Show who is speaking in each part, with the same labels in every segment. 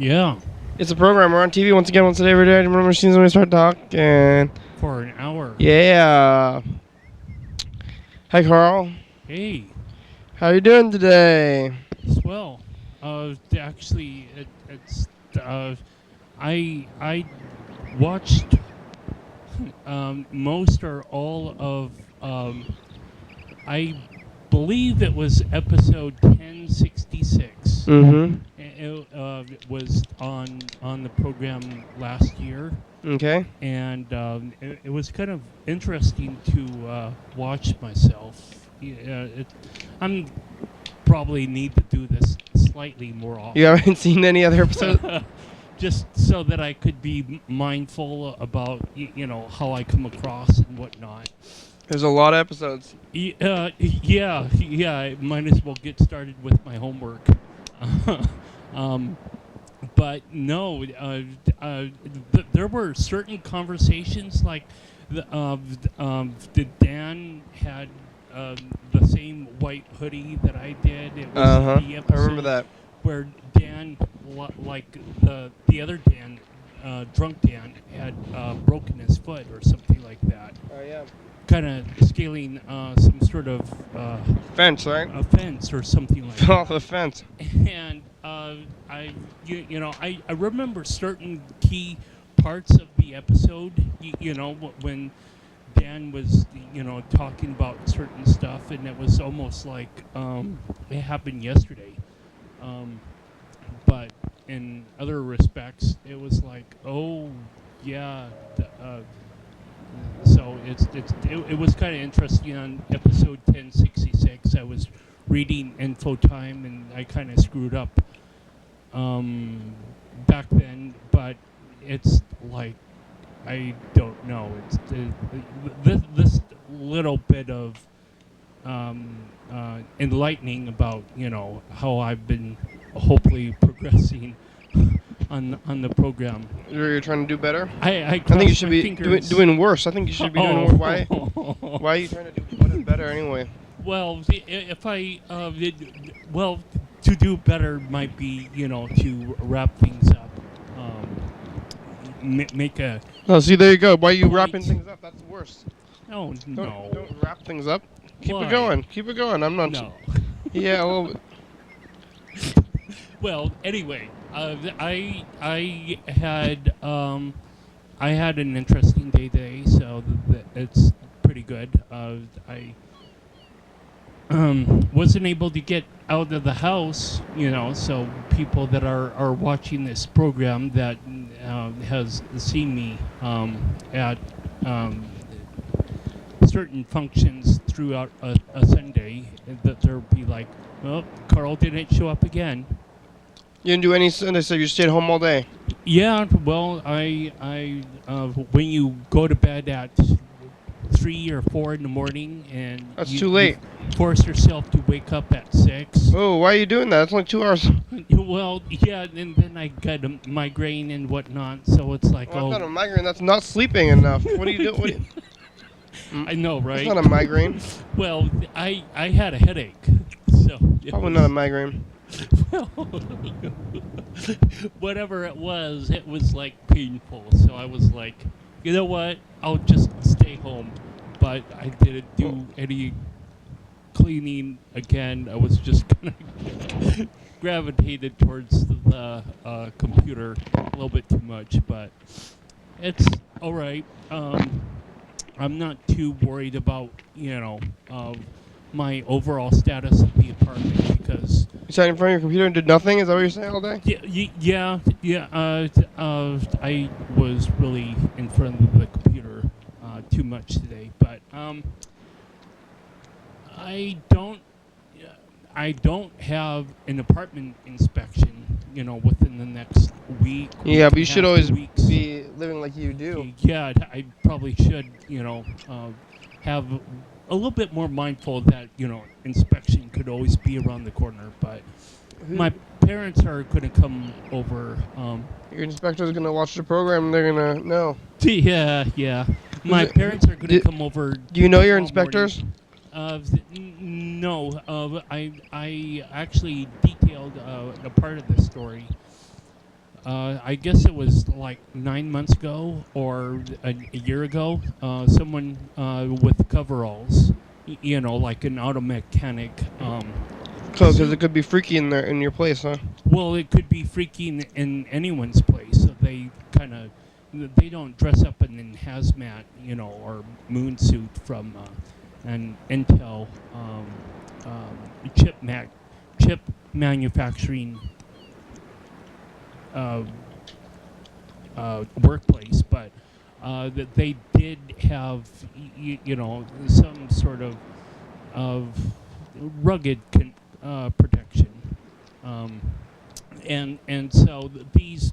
Speaker 1: Yeah.
Speaker 2: It's a program. We're on TV once again, once a day, every day. Remember machines when we start talking.
Speaker 1: For an hour.
Speaker 2: Yeah. Hi, Carl.
Speaker 1: Hey.
Speaker 2: How you doing today?
Speaker 1: Swell. Actually, it's. I watched most or all of. I believe it was episode 1066.
Speaker 2: Mm-hmm.
Speaker 1: It was on the program last year.
Speaker 2: Okay.
Speaker 1: And it was kind of interesting to watch myself. I'm probably need to do this slightly more often.
Speaker 2: You haven't seen any other episodes?
Speaker 1: Just so that I could be mindful about how I come across and whatnot.
Speaker 2: There's a lot of episodes.
Speaker 1: Yeah. I might as well get started with my homework. But no, there were certain conversations like Dan had the same white hoodie that I did. It was the episode
Speaker 2: I remember that.
Speaker 1: where Dan, like the other Dan, drunk Dan, had broken his foot or something like that.
Speaker 2: Oh yeah.
Speaker 1: Kind of scaling some sort of
Speaker 2: fence, right?
Speaker 1: A fence or something like that.
Speaker 2: Oh, the fence.
Speaker 1: And I remember certain key parts of the episode. When Dan was talking about certain stuff, and it was almost like it happened yesterday. But in other respects, it was like, oh yeah. So it was kind of interesting on episode 1066. I was reading info time and I kind of screwed up back then, but it's like I don't know. It's this little bit of enlightening about how I've been hopefully progressing on the program.
Speaker 2: You're trying to do better?
Speaker 1: I
Speaker 2: think you should be doing worse. I think you should be doing worse. Why are you trying to do better anyway?
Speaker 1: Well, if I to do better might be to wrap things up, make a.
Speaker 2: Oh, see, there you go. Why are you wrapping things up? That's worse.
Speaker 1: No.
Speaker 2: Don't wrap things up. Keep
Speaker 1: Why?
Speaker 2: it going. Keep it going. I'm not.
Speaker 1: No.
Speaker 2: Yeah, a little bit.
Speaker 1: Well, anyway, I had an interesting day today, so it's pretty good. I wasn't able to get out of the house, so people that are watching this program that has seen me at certain functions throughout a Sunday, that there'll be like, well, Carl didn't show up again.
Speaker 2: You didn't do any Sunday, so you stayed home all day?
Speaker 1: Yeah, well, I when you go to bed at 3 or 4 in the morning and
Speaker 2: that's too late.
Speaker 1: You force yourself to wake up at 6.
Speaker 2: Oh, why are you doing that? That's only 2 hours.
Speaker 1: Well, yeah, and then I got a migraine and whatnot, so it's like,
Speaker 2: That's not a migraine. That's not sleeping enough. What are you doing?
Speaker 1: I know, right?
Speaker 2: It's not a migraine.
Speaker 1: Well, I had a headache, so
Speaker 2: probably not a migraine.
Speaker 1: Well, whatever it was like painful. So I was like, you know what? I'll just stay home. But I didn't do any cleaning again. I was just kind of gravitated towards the computer a little bit too much. But it's all right. I'm not too worried about my overall status of the apartment because
Speaker 2: you sat in front of your computer and did nothing. Is that what you're saying all day?
Speaker 1: Yeah. I was really in front of the computer too much today, but I don't have an apartment inspection, within the next week.
Speaker 2: Yeah, but you should always be living like you do.
Speaker 1: Yeah, I probably should, have a little bit more mindful that, inspection could always be around the corner, but my parents are going to come over.
Speaker 2: Your inspector's going to watch the program and they're going to know.
Speaker 1: Yeah. My parents are going to come over.
Speaker 2: Do you know your inspectors?
Speaker 1: No. I actually detailed a part of the story I guess it was like 9 months ago or a year ago. Someone with coveralls, like an auto mechanic.
Speaker 2: Because it could be freaky in there in your place, huh?
Speaker 1: Well, it could be freaky in anyone's place. So they they don't dress up in hazmat, or moon suit from an Intel chip manufacturing workplace, but that they did have some sort of rugged protection, and so these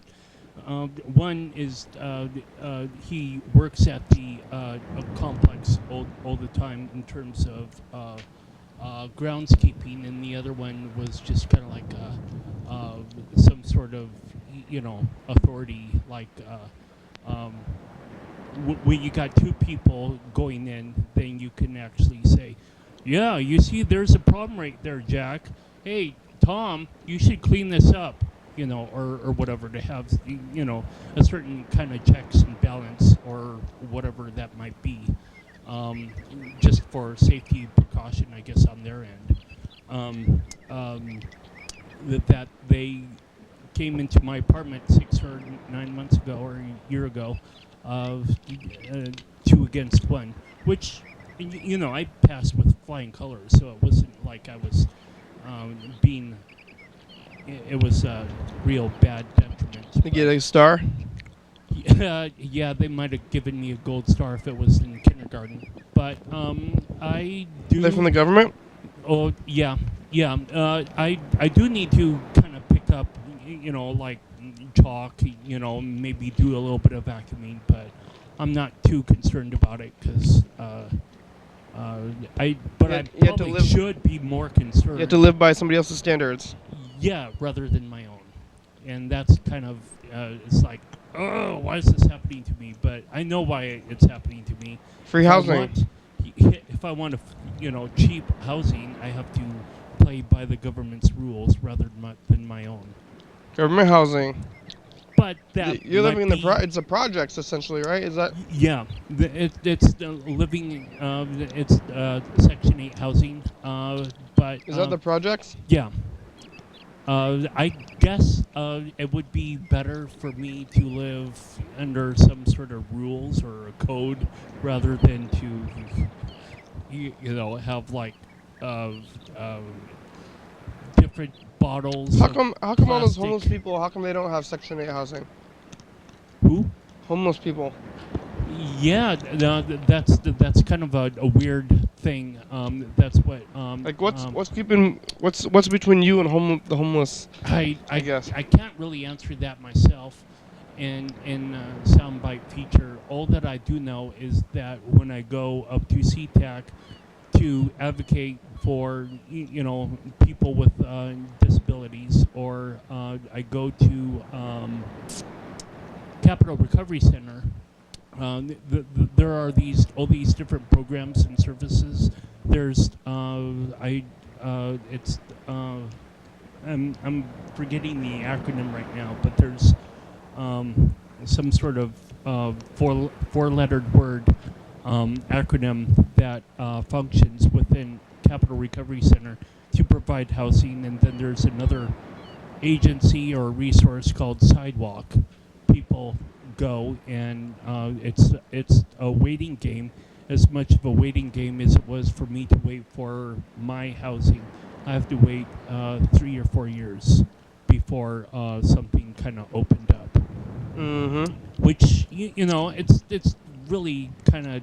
Speaker 1: one is he works at the complex all the time in terms of groundskeeping, and the other one was just kind of like some sort of authority, like when you got two people going in, then you can actually say, yeah, you see there's a problem right there, Jack. Hey, Tom, you should clean this up, or whatever, to have a certain kind of checks and balance or whatever that might be, just for safety precaution, I guess, on their end. That they came into my apartment 6 or 9 months ago or a year ago, of 2 against 1, which I passed with flying colors, so it wasn't like I was being. It was a real bad detriment.
Speaker 2: You get a star?
Speaker 1: Yeah, they might have given me a gold star if it was in kindergarten. But I do.
Speaker 2: They're from the government?
Speaker 1: Oh yeah. I do need to kind of pick up, like chalk, maybe do a little bit of vacuuming, but I'm not too concerned about it because I probably should be more concerned.
Speaker 2: You have to live by somebody else's standards.
Speaker 1: Yeah, rather than my own, and that's kind of it's like, oh, why is this happening to me? But I know why it's happening to me.
Speaker 2: Free housing.
Speaker 1: If I want cheap housing, I have to play by the government's rules rather than my own.
Speaker 2: Government housing.
Speaker 1: But that
Speaker 2: you're living in it's a projects essentially, right? Is that?
Speaker 1: Yeah, it's living. It's Section 8 housing. But
Speaker 2: is that the projects?
Speaker 1: Yeah. I guess it would be better for me to live under some sort of rules or a code rather than to, have like different bottles.
Speaker 2: How come all those homeless people? How come they don't have Section 8 housing?
Speaker 1: Who?
Speaker 2: Homeless people.
Speaker 1: Yeah, that's kind of a weird thing. That's what.
Speaker 2: Like what's between you and the homeless?
Speaker 1: I
Speaker 2: guess
Speaker 1: I can't really answer that myself. In soundbite feature, all that I do know is that when I go up to SeaTac to advocate for people with disabilities, or I go to Capital Recovery Center. There are all these different programs and services. There's I'm forgetting the acronym right now, but there's some sort of four-lettered word acronym that functions within Capital Recovery Center to provide housing, and then there's another agency or resource called Sidewalk. People go, and it's a waiting game, as much of a waiting game as it was for me to wait for my housing. I have to wait 3 or 4 years before something kind of opened up.
Speaker 2: Mm-hmm.
Speaker 1: Which it's really kind of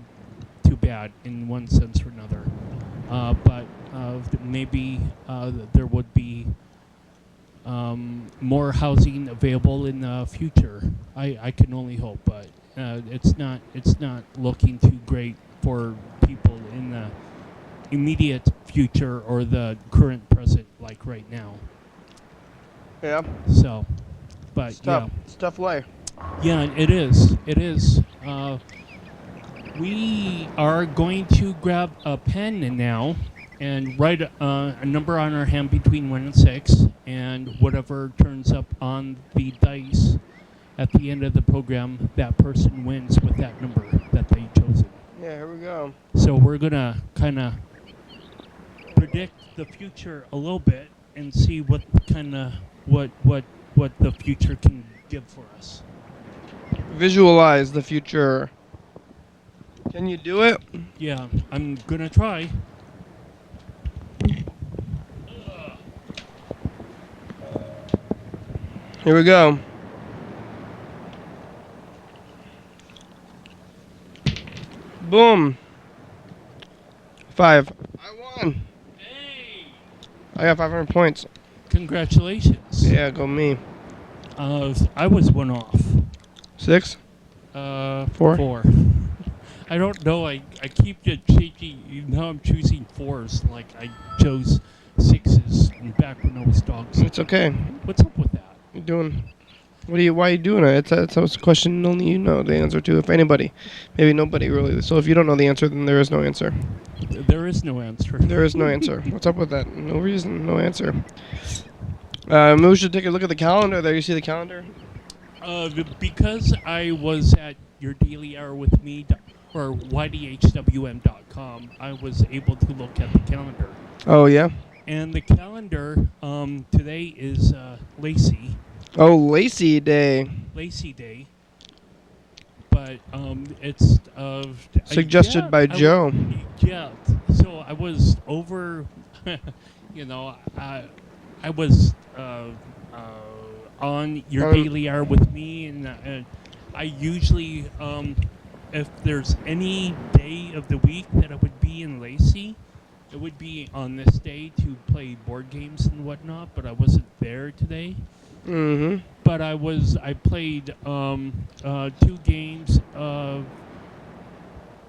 Speaker 1: too bad in one sense or another. But maybe there would be more housing available in the future. I can only hope, but it's not looking too great for people in the immediate future or the current present, like right now.
Speaker 2: Yeah.
Speaker 1: So, but
Speaker 2: it's tough. It's tough life.
Speaker 1: Yeah, it is. It is. We are going to grab a pen now and write a number on our hand between 1 and 6, and whatever turns up on the dice at the end of the program, that person wins with that number that they chosen.
Speaker 2: Yeah, here we go.
Speaker 1: So we're gonna kind of predict the future a little bit and see what the future can give for us.
Speaker 2: Visualize the future. Can you do it?
Speaker 1: Yeah, I'm gonna try.
Speaker 2: Here we go. Boom. 5. I won.
Speaker 1: Hey!
Speaker 2: I got 500 points.
Speaker 1: Congratulations.
Speaker 2: Yeah, go me.
Speaker 1: I was one off.
Speaker 2: 6?
Speaker 1: 4.
Speaker 2: 4.
Speaker 1: I don't know. I keep changing. Now I'm choosing 4s. Like I chose 6s back when I was dogs.
Speaker 2: It's okay.
Speaker 1: What's up with that?
Speaker 2: You're doing. Why are you doing it? It's a question only you know the answer to, if anybody. Maybe nobody really. So if you don't know the answer, then there is no answer.
Speaker 1: There is no answer.
Speaker 2: There is no answer. What's up with that? No reason, no answer. Maybe we should take a look at the calendar there. You see the calendar?
Speaker 1: Because I was at your daily hour with me, or YDHWM.com, I was able to look at the calendar.
Speaker 2: Oh, yeah?
Speaker 1: And the calendar today is Lacey.
Speaker 2: Oh, Lacey Day.
Speaker 1: Lacey Day. But it's
Speaker 2: suggested by Joe.
Speaker 1: Yeah. So I was over, I was on your daily hour with me, and I usually, if there's any day of the week that I would be in Lacey, it would be on this day to play board games and whatnot. But I wasn't there today.
Speaker 2: Mm-hmm.
Speaker 1: But I played 2 games of,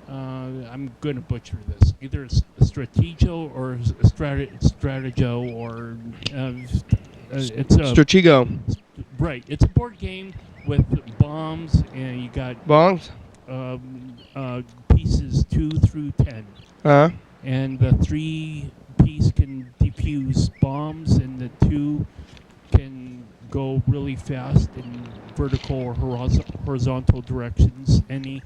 Speaker 1: I'm going to butcher this, either Stratego or Stratego, or it's a...
Speaker 2: Stratego.
Speaker 1: Right. It's a board game with bombs, and you got...
Speaker 2: Bongs?
Speaker 1: Pieces 2 through 10.
Speaker 2: Uh-huh.
Speaker 1: And the 3 piece can defuse bombs, and the 2 can go really fast in vertical or horizontal directions. Any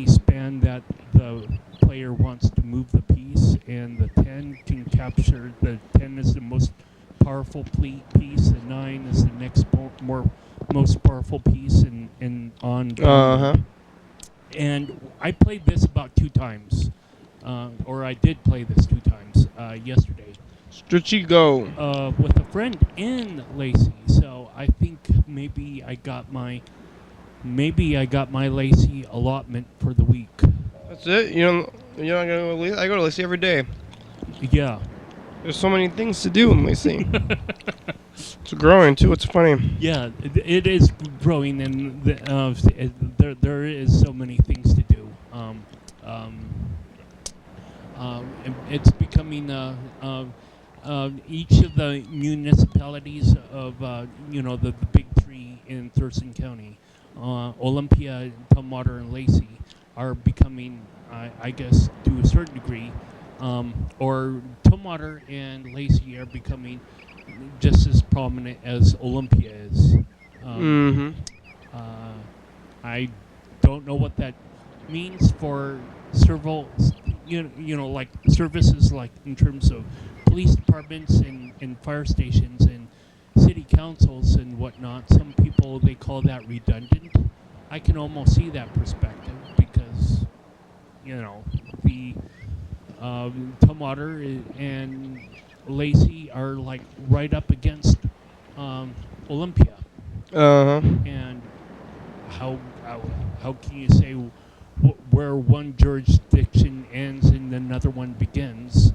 Speaker 1: span that the player wants to move the piece, and the 10 can capture. The 10 is the most powerful piece. The 9 is the next most powerful piece, and on. And I played this about 2 times, or I did play this 2 times yesterday.
Speaker 2: Stratego.
Speaker 1: With a friend in Lacey, so I think maybe I got my Lacey allotment for the week.
Speaker 2: That's it? You're not gonna go to Lacey? I go to Lacey every day.
Speaker 1: Yeah.
Speaker 2: There's so many things to do in Lacey. It's growing too. It's funny.
Speaker 1: Yeah, it is growing, and there is so many things to do. It's becoming each of the municipalities of the big 3 in Thurston County, Olympia, Tumwater, and Lacey, are becoming, I guess, to a certain degree, or Tumwater and Lacey are becoming just as prominent as Olympia is. I don't know what that means for several, like services, like in terms of police departments and fire stations and city councils and whatnot. Some people, they call that redundant. I can almost see that perspective because, the Tumwater and Lacey are like right up against Olympia. And how can you say where one jurisdiction ends and another one begins?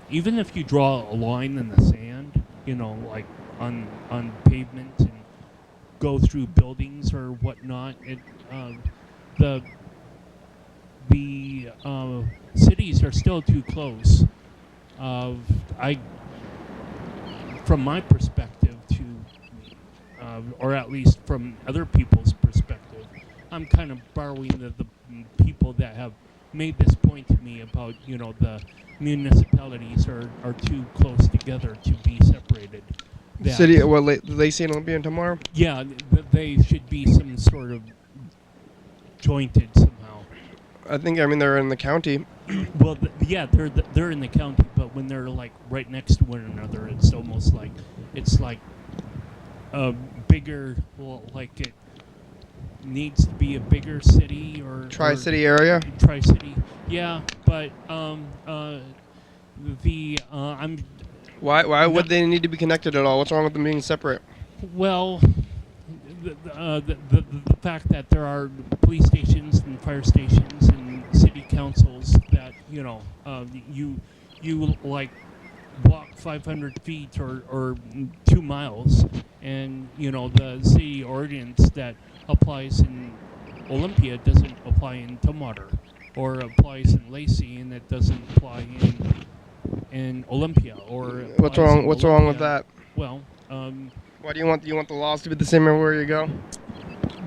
Speaker 1: Even if you draw a line in the sand, like on pavement and go through buildings or whatnot, the cities are still too close. From my perspective, or at least from other people's perspective, I'm kind of borrowing the people that have made this point to me about, the municipalities are too close together to be separated.
Speaker 2: City, Lacey and Olympia and tomorrow?
Speaker 1: Yeah, they should be some sort of jointed somehow.
Speaker 2: They're in the county.
Speaker 1: Well, they're in the county, but when they're like right next to one another, it's almost like a bigger, like it needs to be a bigger city or
Speaker 2: Tri-City area.
Speaker 1: Tri-City, yeah, but
Speaker 2: Why would they need to be connected at all? What's wrong with them being separate?
Speaker 1: Well, the fact that there are police stations and fire stations and city councils that you like walk 500 feet or 2 miles, and the city ordinance that applies in Olympia doesn't apply in Tumwater, or applies in Lacey and it doesn't apply in Olympia. Or
Speaker 2: what's wrong with that?
Speaker 1: Well,
Speaker 2: why do you want the laws to be the same everywhere you go?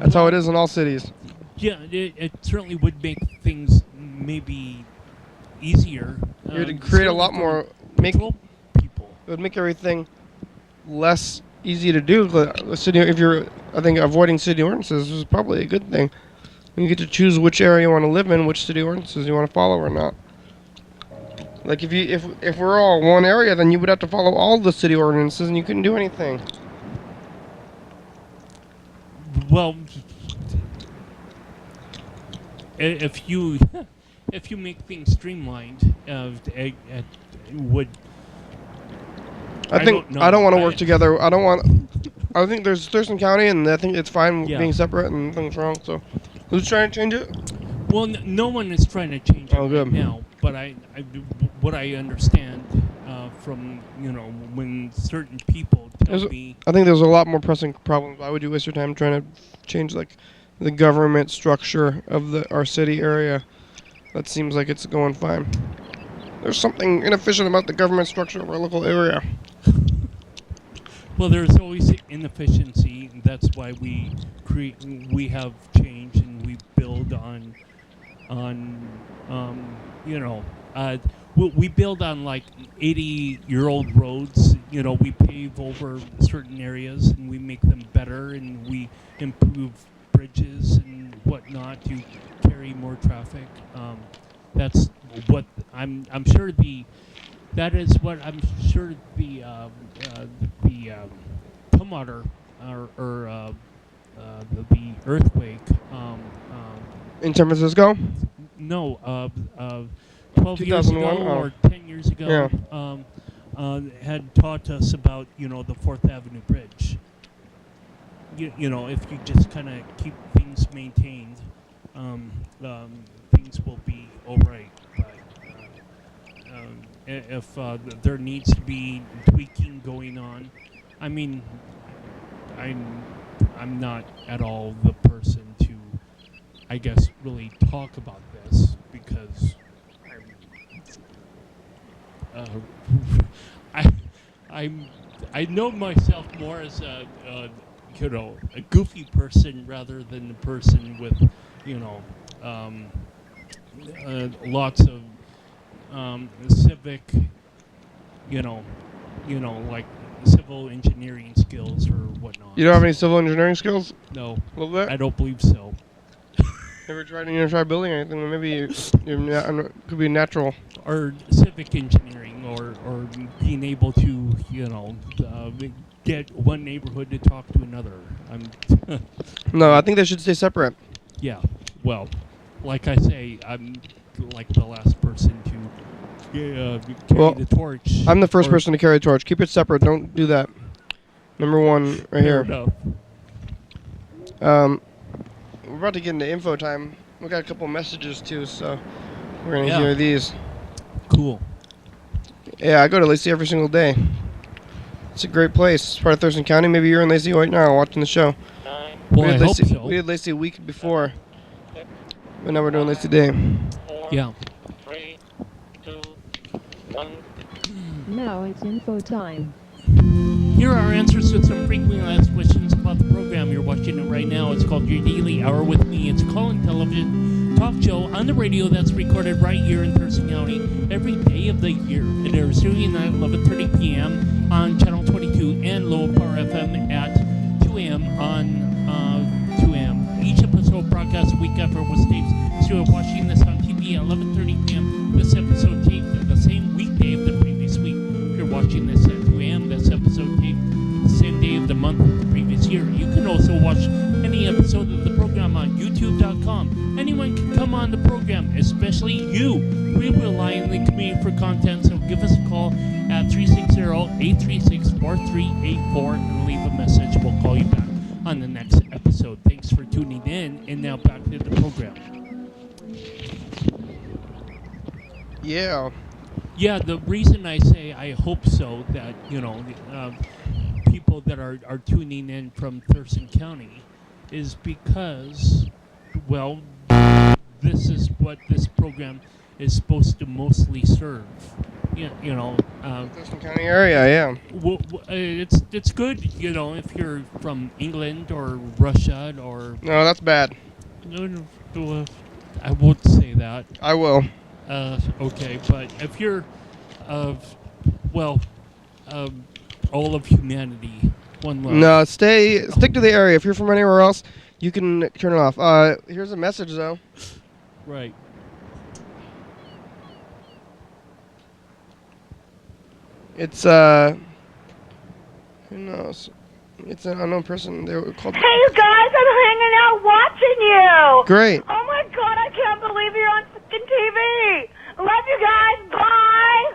Speaker 2: That's how it is in all cities.
Speaker 1: Yeah, it certainly would make things maybe easier.
Speaker 2: It would create a lot more
Speaker 1: people.
Speaker 2: It would make everything less easy to do. I think avoiding city ordinances is probably a good thing. You get to choose which area you want to live in, which city ordinances you want to follow or not. Like if we're all one area, then you would have to follow all the city ordinances, and you couldn't do anything.
Speaker 1: Well, if you make things streamlined, it would.
Speaker 2: I don't want to work together. I think there's Thurston County, and I think it's fine being separate, and nothing's wrong. So, who's trying to change it?
Speaker 1: Well, no one is trying to change it right now. But what I understand from when certain people tell me,
Speaker 2: I think there's a lot more pressing problems. Why would you waste your time trying to change the government structure of our city area? That seems like it's going fine. There's something inefficient about the government structure of our local area.
Speaker 1: Well, there's always inefficiency. That's why we have change, and we build on we build on like 80-year-old roads. We pave over certain areas and we make them better, and we improve bridges and whatnot to carry more traffic. That's what I'm sure the Tumwater or the earthquake.
Speaker 2: In San Francisco?
Speaker 1: No, 12 years ago or 10 years ago, had taught us about the 4th Avenue Bridge. If you just kind of keep things maintained, things will be all right. But if there needs to be tweaking going on, I mean, I'm not at all the person to, I guess, really talk about this, because I know myself more as a goofy person rather than a person with lots of civic like civil engineering skills or whatnot.
Speaker 2: You don't have any civil engineering skills?
Speaker 1: No.
Speaker 2: A little bit?
Speaker 1: I don't believe so.
Speaker 2: Ever try building anything? Maybe could be natural.
Speaker 1: Or civic engineering, or being able to, get one neighborhood to talk to another.
Speaker 2: No, I think they should stay separate.
Speaker 1: Yeah. Well, like I say, I'm like the last person to carry the torch.
Speaker 2: I'm the first person to carry the torch. Keep it separate. Don't do that. Number one, right here.
Speaker 1: Enough.
Speaker 2: We're about to get into info time. We got a couple messages too, so we're gonna hear these.
Speaker 1: Cool.
Speaker 2: Yeah, I go to Lacey every single day. It's a great place. It's part of Thurston County. Maybe you're in Lacey right now watching the show.
Speaker 1: Well, I hope so.
Speaker 2: We did Lacey a week before, but now we're doing Lacey today.
Speaker 1: Yeah.
Speaker 3: 3, 2, 1.
Speaker 4: Now it's info time.
Speaker 1: Here are answers to some frequently asked questions about the program. You're watching it right now. It's called Your Daily Hour with Me. It's a call-in television talk show on the radio that's recorded right here in Thurston County every day of the year. It airs Tuesday night at 11:30 p.m. on Channel 22 and Low Power FM at 2 a.m. on 2 a.m. Each episode broadcasts a week after it was taped. So you're watching this on TV at 11:30 p.m. This episode taped the same weekday of the previous week. If you're watching this at 2 a.m., this episode taped the same day of the month of the previous year. You can also watch any episode of the program on YouTube.com. Anyone can come on the program, especially you. We rely on the community for content, so give us a call at 360-836-4384 and leave a message. We'll call you back on the next episode. Thanks for tuning in, and now back to the program.
Speaker 2: Yeah.
Speaker 1: Yeah, the reason I say I hope so, that, people that are tuning in from Thurston County is because, well, this is what this program is supposed to mostly serve.
Speaker 2: Thurston County area, yeah.
Speaker 1: It's good, if you're from England or Russia or...
Speaker 2: No, that's bad.
Speaker 1: I won't say that.
Speaker 2: I will.
Speaker 1: Okay, but if you're all of humanity, one love.
Speaker 2: No, stick to the area. If you're from anywhere else, you can turn it off. Here's a message, though.
Speaker 1: Right.
Speaker 2: It's, who knows? It's an unknown person. They were called...
Speaker 5: Hey, you guys, I'm hanging out watching you.
Speaker 2: Great.
Speaker 5: Oh, my God, I can't believe you're on fucking TV. Love you guys. Bye.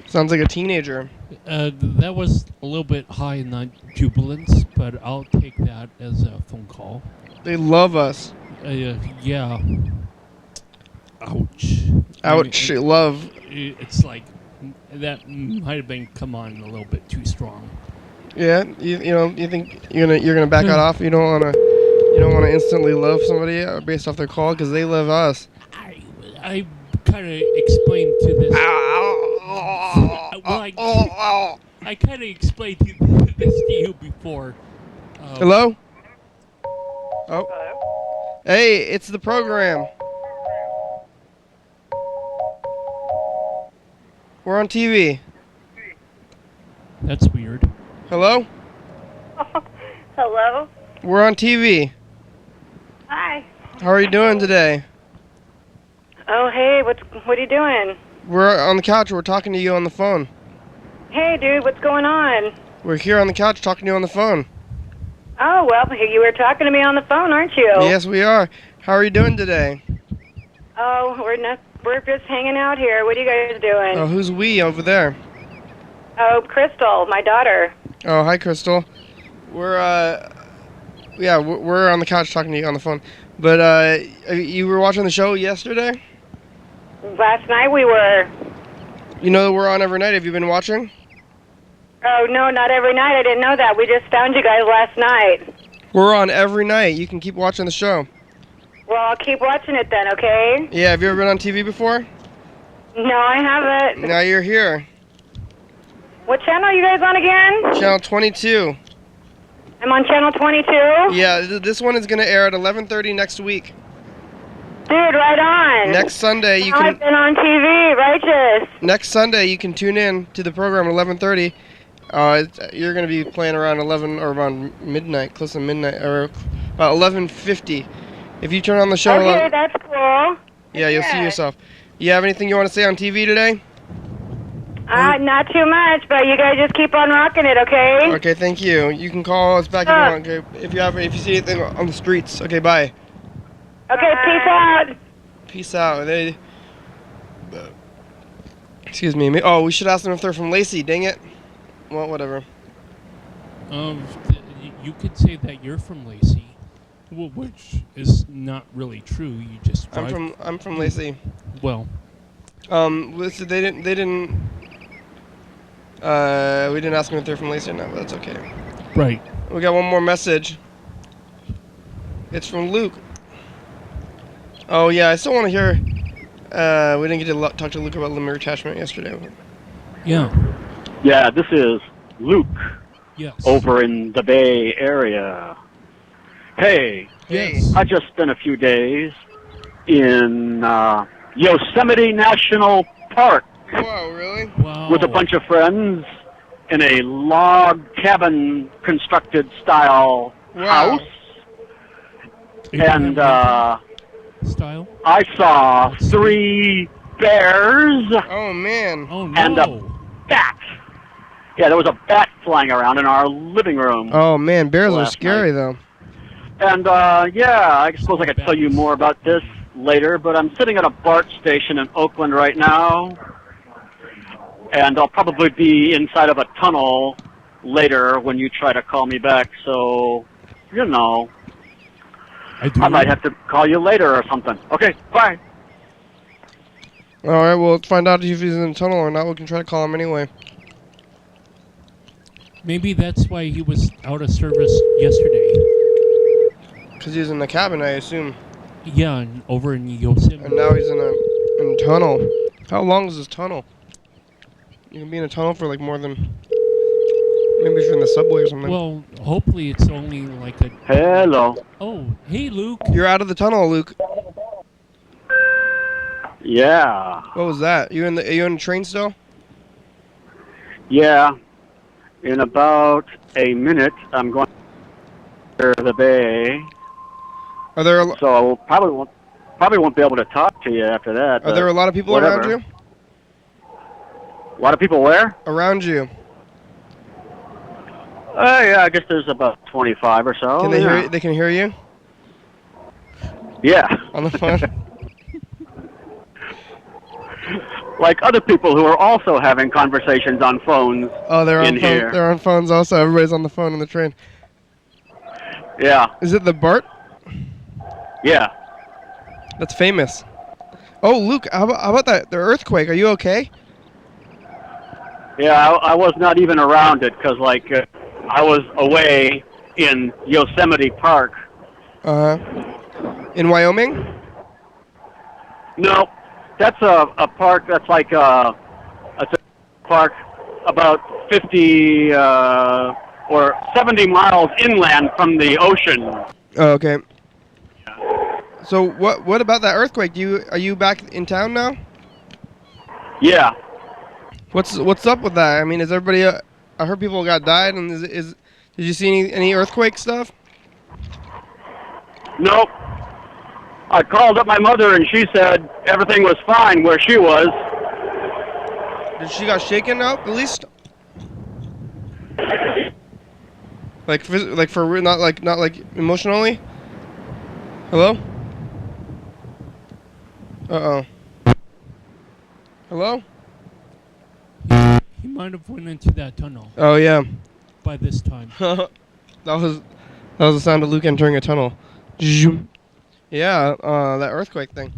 Speaker 2: Sounds like a teenager.
Speaker 1: That was a little bit high in the jubilance, but I'll take that as a phone call.
Speaker 2: They love us.
Speaker 1: Yeah. Ouch.
Speaker 2: Ouch. Love.
Speaker 1: It's like, that might have been come on a little bit too strong.
Speaker 2: Yeah, you think you're gonna back it off? You don't wanna instantly love somebody based off their call because they love us.
Speaker 1: I kind of explained to this. I kind of explained this to you before.
Speaker 2: Hello? Oh.
Speaker 5: Hello?
Speaker 2: Hey, it's the program. We're on TV.
Speaker 1: That's weird.
Speaker 2: Hello?
Speaker 5: Hello?
Speaker 2: We're on TV.
Speaker 5: Hi.
Speaker 2: How are you doing today?
Speaker 5: Oh, hey, what are you doing?
Speaker 2: We're on the couch. We're talking to you on the phone.
Speaker 5: Hey, dude, what's going on?
Speaker 2: We're here on the couch talking to you on the phone.
Speaker 5: Oh, well, you were talking to me on the phone, aren't you?
Speaker 2: Yes, we are. How are you doing today?
Speaker 5: Oh, we're just hanging out here. What are you guys doing?
Speaker 2: Oh, who's we over there?
Speaker 5: Oh, Crystal, my daughter.
Speaker 2: Oh, hi, Crystal. We're on the couch talking to you on the phone. But you were watching the show yesterday?
Speaker 5: Last night we were.
Speaker 2: You know that we're on every night. Have you been watching?
Speaker 5: Oh, no, not every night. I didn't know that. We just found you guys last night.
Speaker 2: We're on every night. You can keep watching the show.
Speaker 5: Well, I'll keep watching it then, okay?
Speaker 2: Yeah, have you ever been on TV before?
Speaker 5: No, I haven't.
Speaker 2: Now you're here.
Speaker 5: What channel are you guys on again?
Speaker 2: Channel 22.
Speaker 5: I'm on channel 22?
Speaker 2: Yeah, this one is going to air at 11:30 next week.
Speaker 5: Dude, right on.
Speaker 2: Next Sunday, you
Speaker 5: I've been on TV, righteous.
Speaker 2: Next Sunday, you can tune in to the program at 11:30. You're going to be playing around 11 or around midnight, close to midnight, or about 11:50. If you turn on the show,
Speaker 5: Okay, that's cool.
Speaker 2: yeah, you'll see yourself. You have anything you want to say on TV today?
Speaker 5: Not too much, but you guys just keep on rocking it, okay?
Speaker 2: Okay, thank you. You can call us back if you want. Okay, if you see anything on the streets. Okay, bye.
Speaker 5: Okay, peace out.
Speaker 2: Peace out. Excuse me. Oh, we should ask them if they're from Lacey. Dang it. Well, whatever.
Speaker 1: You could say that you're from Lacey, which is not really true. You just drive.
Speaker 2: I'm from Lacey.
Speaker 1: Well.
Speaker 2: Listen, we didn't ask them if they're from Lacey or not, but that's okay.
Speaker 1: Right.
Speaker 2: We got one more message. It's from Luke. Oh yeah, I still want to hear. We didn't get to talk to Luke about limit attachment yesterday.
Speaker 1: Yeah.
Speaker 6: Yeah, this is Luke.
Speaker 1: Yes.
Speaker 6: Over in the Bay Area. Hey,
Speaker 1: Yes.
Speaker 6: I just spent a few days in Yosemite National Park
Speaker 2: Whoa, really?
Speaker 1: Wow.
Speaker 6: with a bunch of friends in a log cabin constructed style
Speaker 2: Wow.
Speaker 6: house.
Speaker 1: Abraham
Speaker 6: And
Speaker 1: Lincoln style.
Speaker 6: I saw 3 bears
Speaker 2: Oh, man.
Speaker 1: Oh
Speaker 6: and a
Speaker 1: no.
Speaker 6: bat. Yeah, there was a bat flying around in our living room.
Speaker 2: Oh, man. Bears are
Speaker 6: Last
Speaker 2: scary, though.
Speaker 6: And, yeah, I suppose I could tell you more about this later, but I'm sitting at a BART station in Oakland right now, and I'll probably be inside of a tunnel later when you try to call me back, so, you know, I might have to call you later or something. Okay, bye.
Speaker 2: All right, well, let's find out if he's in the tunnel or not. We can try to call him anyway.
Speaker 1: Maybe that's why he was out of service yesterday.
Speaker 2: Because he's in the cabin, I assume.
Speaker 1: Yeah, over in Yosemite.
Speaker 2: And now he's in a tunnel. How long is this tunnel? You can be in a tunnel for like more than... Maybe if you're in the subway or something.
Speaker 1: Well, hopefully it's only like a...
Speaker 6: Hello.
Speaker 1: Oh, hey, Luke.
Speaker 2: You're out of the tunnel, Luke.
Speaker 6: Yeah.
Speaker 2: What was that? Are you in the train still?
Speaker 6: Yeah. In about a minute, I'm going to the bay.
Speaker 2: Are there
Speaker 6: So probably won't be able to talk to you after that.
Speaker 2: Are there a lot of people
Speaker 6: whatever.
Speaker 2: around you?
Speaker 6: A lot of people where?
Speaker 2: Around you.
Speaker 6: Yeah, I guess there's about 25 or so.
Speaker 2: Can they
Speaker 6: yeah.
Speaker 2: hear? They can hear you
Speaker 6: Yeah.
Speaker 2: on the phone.
Speaker 6: Like other people who are also having conversations on phones.
Speaker 2: Oh, they're on
Speaker 6: in
Speaker 2: phone,
Speaker 6: here.
Speaker 2: they're on phones also. Everybody's on the phone in the train.
Speaker 6: Yeah.
Speaker 2: Is it the BART?
Speaker 6: Yeah.
Speaker 2: That's famous. Oh, Luke, how about that? The earthquake. Are you okay?
Speaker 6: Yeah, I was not even around it because, like, I was away in Yosemite Park.
Speaker 2: In Wyoming?
Speaker 6: No, that's a park that's like a park about 50 or 70 miles inland from the ocean.
Speaker 2: Oh, okay. So what about that earthquake? Are you back in town now?
Speaker 6: Yeah.
Speaker 2: What's up with that? I mean, is everybody? I heard people died, and did you see any earthquake stuff?
Speaker 6: Nope. I called up my mother and she said everything was fine where she was.
Speaker 2: Did she got shaken up at least? Like for real, not like emotionally. Hello? Hello?
Speaker 1: He might have went into that tunnel
Speaker 2: Oh yeah.
Speaker 1: by this time.
Speaker 2: that was the sound of Luke entering a tunnel. Zoom. Yeah, that earthquake thing.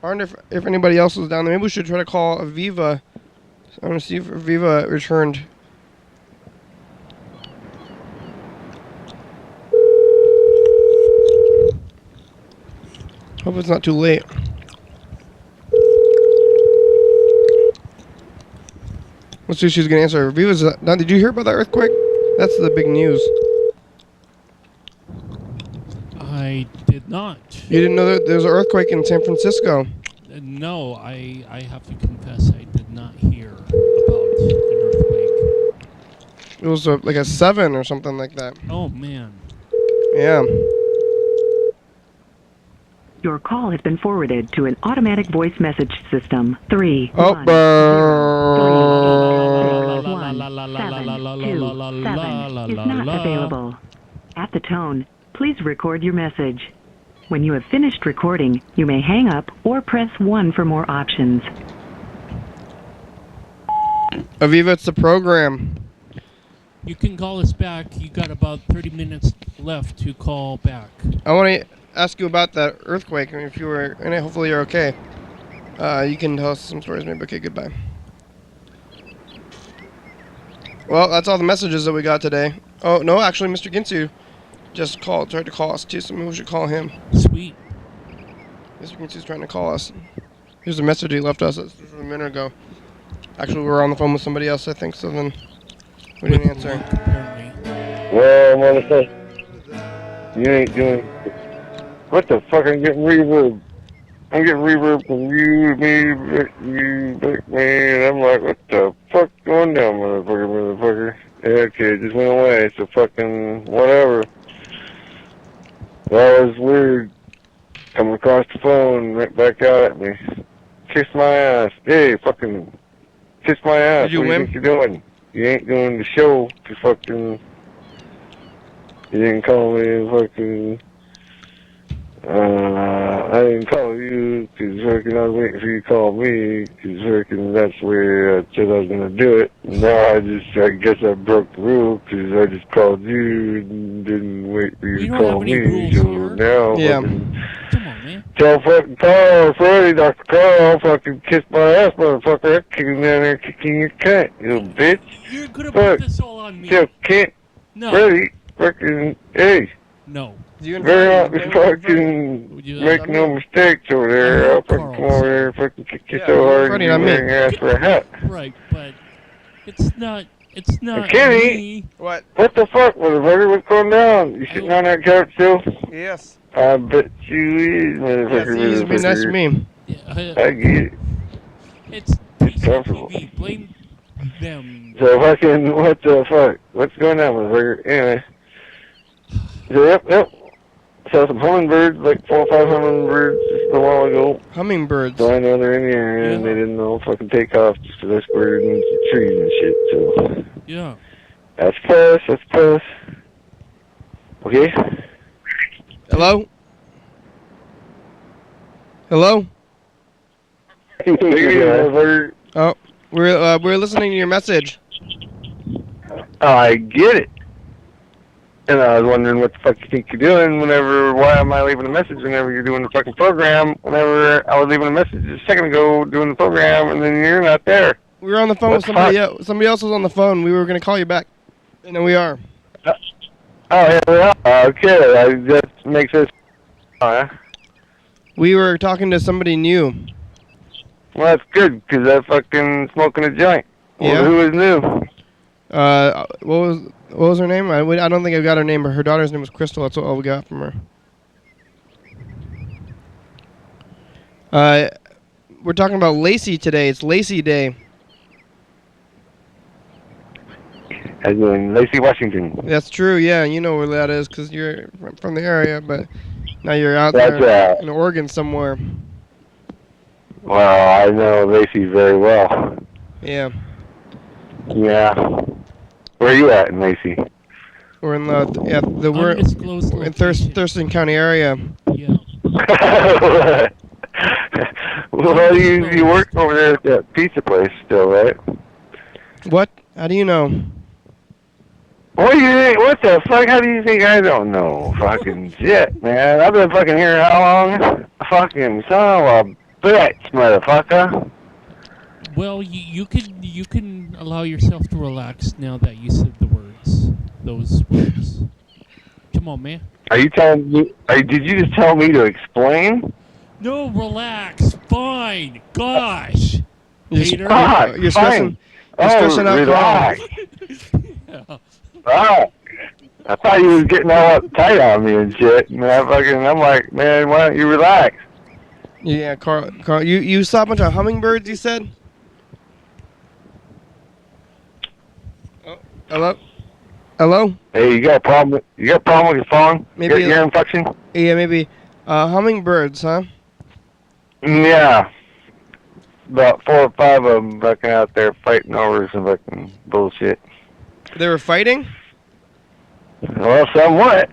Speaker 2: I wonder if anybody else was down there. Maybe we should try to call Aviva. I want to see if Aviva returned. Hope it's not too late. Let's see if she's gonna answer. Aviva's now. Did you hear about that earthquake? That's the big news.
Speaker 1: I did not.
Speaker 2: You didn't know that there's an earthquake in San Francisco?
Speaker 1: No, I have to confess I did not hear about an earthquake.
Speaker 2: It was like a 7 or something like that.
Speaker 1: Oh, man.
Speaker 2: Yeah.
Speaker 7: Your call has been forwarded to an automatic voice message system. 3
Speaker 2: Oh,
Speaker 7: 1 0 is not available. At the tone, please record your message. When you have finished recording, you may hang up or press 1 for more options.
Speaker 2: Aviva, it's the program.
Speaker 1: You can call us back. You got about 30 minutes left to call back.
Speaker 2: I want to ask you about that earthquake. I mean, if you were in it, hopefully you're okay. You can tell us some stories maybe. Okay, goodbye. Well, that's all the messages that we got today. Oh, no, actually, Mr. Ginsu just tried to call us too, so maybe we should call him.
Speaker 1: Sweet.
Speaker 2: Mr. Ginsu's trying to call us. Here's a message he left us a minute ago. Actually, we were on the phone with somebody else, I think, so then we didn't answer.
Speaker 1: Apparently.
Speaker 3: Well, Melissa.
Speaker 8: You ain't doing. What the fuck? I'm getting reverb. I'm getting reverb from you, man. I'm like, what the fuck going down, motherfucker? Yeah, okay, it just went away. So fucking whatever. That was weird. Coming across the phone, right back out at me. Kiss my ass. Hey, fucking kiss my ass.
Speaker 2: Did you
Speaker 8: what do
Speaker 2: win?
Speaker 8: you think you're doing? You ain't doing the show. You fucking. You didn't call me fucking. I didn't call you because fucking I was waiting for you to call me because fucking that's where I said I was gonna do it. Now I guess I broke the rule because I just called you and didn't wait for you
Speaker 1: We
Speaker 8: to
Speaker 1: don't
Speaker 8: call
Speaker 1: have any
Speaker 8: me.
Speaker 1: rules
Speaker 8: So
Speaker 1: here.
Speaker 8: now
Speaker 2: Yeah.
Speaker 8: fucking
Speaker 1: Come on, man.
Speaker 8: tell fucking Carl, Freddie, Dr. Carl, fucking kiss my ass, motherfucker. I'm kicking down there, kicking your cunt, you little bitch.
Speaker 1: You're gonna
Speaker 8: Fuck.
Speaker 1: put this all on me.
Speaker 8: Tell Kent,
Speaker 1: No.
Speaker 8: Freddie, fucking, hey.
Speaker 1: No.
Speaker 2: Do you
Speaker 8: Better
Speaker 2: invite?
Speaker 8: not fucking
Speaker 1: Would you-
Speaker 8: make no mistakes over there.
Speaker 1: I
Speaker 8: I'll
Speaker 1: hope
Speaker 8: fucking
Speaker 1: Carl
Speaker 8: come over
Speaker 1: said-
Speaker 8: there and fucking kick you
Speaker 2: Yeah,
Speaker 8: so hard
Speaker 2: Freddie,
Speaker 8: you
Speaker 2: not me.
Speaker 8: wearing your ass for a hat.
Speaker 1: Right, but it's not
Speaker 8: Kenny!
Speaker 1: me.
Speaker 2: What?
Speaker 8: What the fuck, motherfucker? What's going down? You sitting on that couch still?
Speaker 2: Yes.
Speaker 8: I bet you is,
Speaker 2: Yes,
Speaker 8: motherfucker.
Speaker 2: he's been nice to me.
Speaker 1: Yeah,
Speaker 8: I get it.
Speaker 1: it's
Speaker 8: It's comfortable.
Speaker 1: TCTV. Blame them.
Speaker 8: So fucking, what the fuck? What's going on, motherfucker? Anyway. So, yep. Saw some hummingbirds, like 4 or 5 hummingbirds just a while ago.
Speaker 2: Hummingbirds.
Speaker 8: So I know they're in the area and they didn't know fucking take off just because I squirted into the trees and shit, so.
Speaker 1: Yeah.
Speaker 8: That's plus. Okay?
Speaker 2: Hello? Hello?
Speaker 8: Motherfucker.
Speaker 2: Oh, we're listening to your message.
Speaker 8: I get it. And I was wondering what the fuck you think you're doing why am I leaving a message whenever you're doing the fucking program, whenever I was leaving a message a second ago doing the program and then you're not there.
Speaker 2: We were on the phone with somebody else. Somebody else was on the phone. We were going to call you back. And then we are.
Speaker 8: Oh, yeah, we are. Okay, that makes us...
Speaker 2: We were talking to somebody new.
Speaker 8: Well, that's good, because I'm fucking smoking a joint.
Speaker 2: Yeah?
Speaker 8: Well, who is new?
Speaker 2: What was her name? I don't think I got her name, but her daughter's name was Crystal. That's all we got from her. We're talking about Lacey today. It's Lacey Day.
Speaker 8: As in Lacey, Washington.
Speaker 2: That's true, yeah. You know where that is because you're from the area, but now you're out
Speaker 8: That's
Speaker 2: there in Oregon somewhere.
Speaker 8: Well, I know Lacey very well.
Speaker 2: Yeah.
Speaker 8: Yeah. Where are you at in Lacey?
Speaker 2: We're in we're
Speaker 1: Undisclosed
Speaker 2: in
Speaker 1: location.
Speaker 2: Thurston County area.
Speaker 1: Yeah.
Speaker 8: Well, you work over there at that pizza place still, right?
Speaker 2: What? How do you know?
Speaker 8: What do you think? What the fuck? How do you think I don't know? Fucking shit, man. I've been fucking here how long? Fucking son of a bitch, motherfucker.
Speaker 1: Well, you can allow yourself to relax now that you said those words. Come on, man.
Speaker 8: Are you telling me? Did you just tell me to explain?
Speaker 1: No, relax. Fine. Gosh. Peter.
Speaker 2: You're stressing. You're stressing out.
Speaker 8: Relax.
Speaker 1: Yeah.
Speaker 8: Oh, I thought you was getting all uptight on me and shit. And I'm like, man, why don't you relax?
Speaker 2: Yeah, Carl, you saw a bunch of hummingbirds, you said? Oh, hello? Hello?
Speaker 8: Hey, you got a problem with your phone?
Speaker 2: Maybe
Speaker 8: Your ear infection?
Speaker 2: Yeah, maybe. Hummingbirds, huh?
Speaker 8: Yeah. About 4 or 5 of them fucking out there fighting over some fucking bullshit.
Speaker 2: They were fighting?
Speaker 8: Well, somewhat.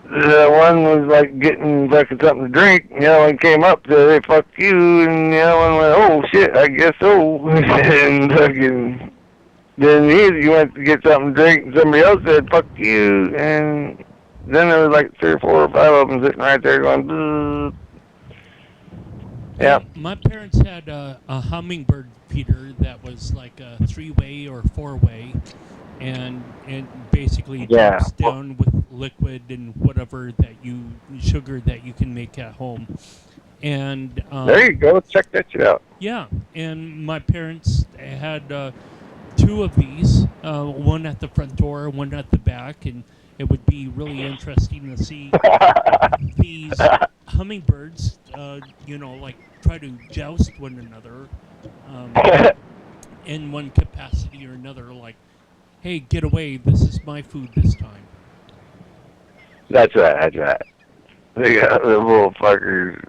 Speaker 8: The one was like getting fucking something to drink, and the other one came up to say, fuck you, and the other one went, oh shit, I guess so. And fucking, then he went to get something to drink, and somebody else said, fuck you, and then there was like 3 or 4 or 5 of them sitting right there going, bzzz. Yeah.
Speaker 1: My parents had a hummingbird feeder that was like a 3-way or 4-way, and basically drops down with liquid and whatever sugar that you can make at home. And
Speaker 8: there you go. Check that shit out.
Speaker 1: Yeah, and my parents had 2 of these, one at the front door, one at the back, and it would be really interesting to see these hummingbirds, like try to joust one another in one capacity or another. Like, hey, get away! This is my food this time.
Speaker 8: That's right. They got the little fuckers.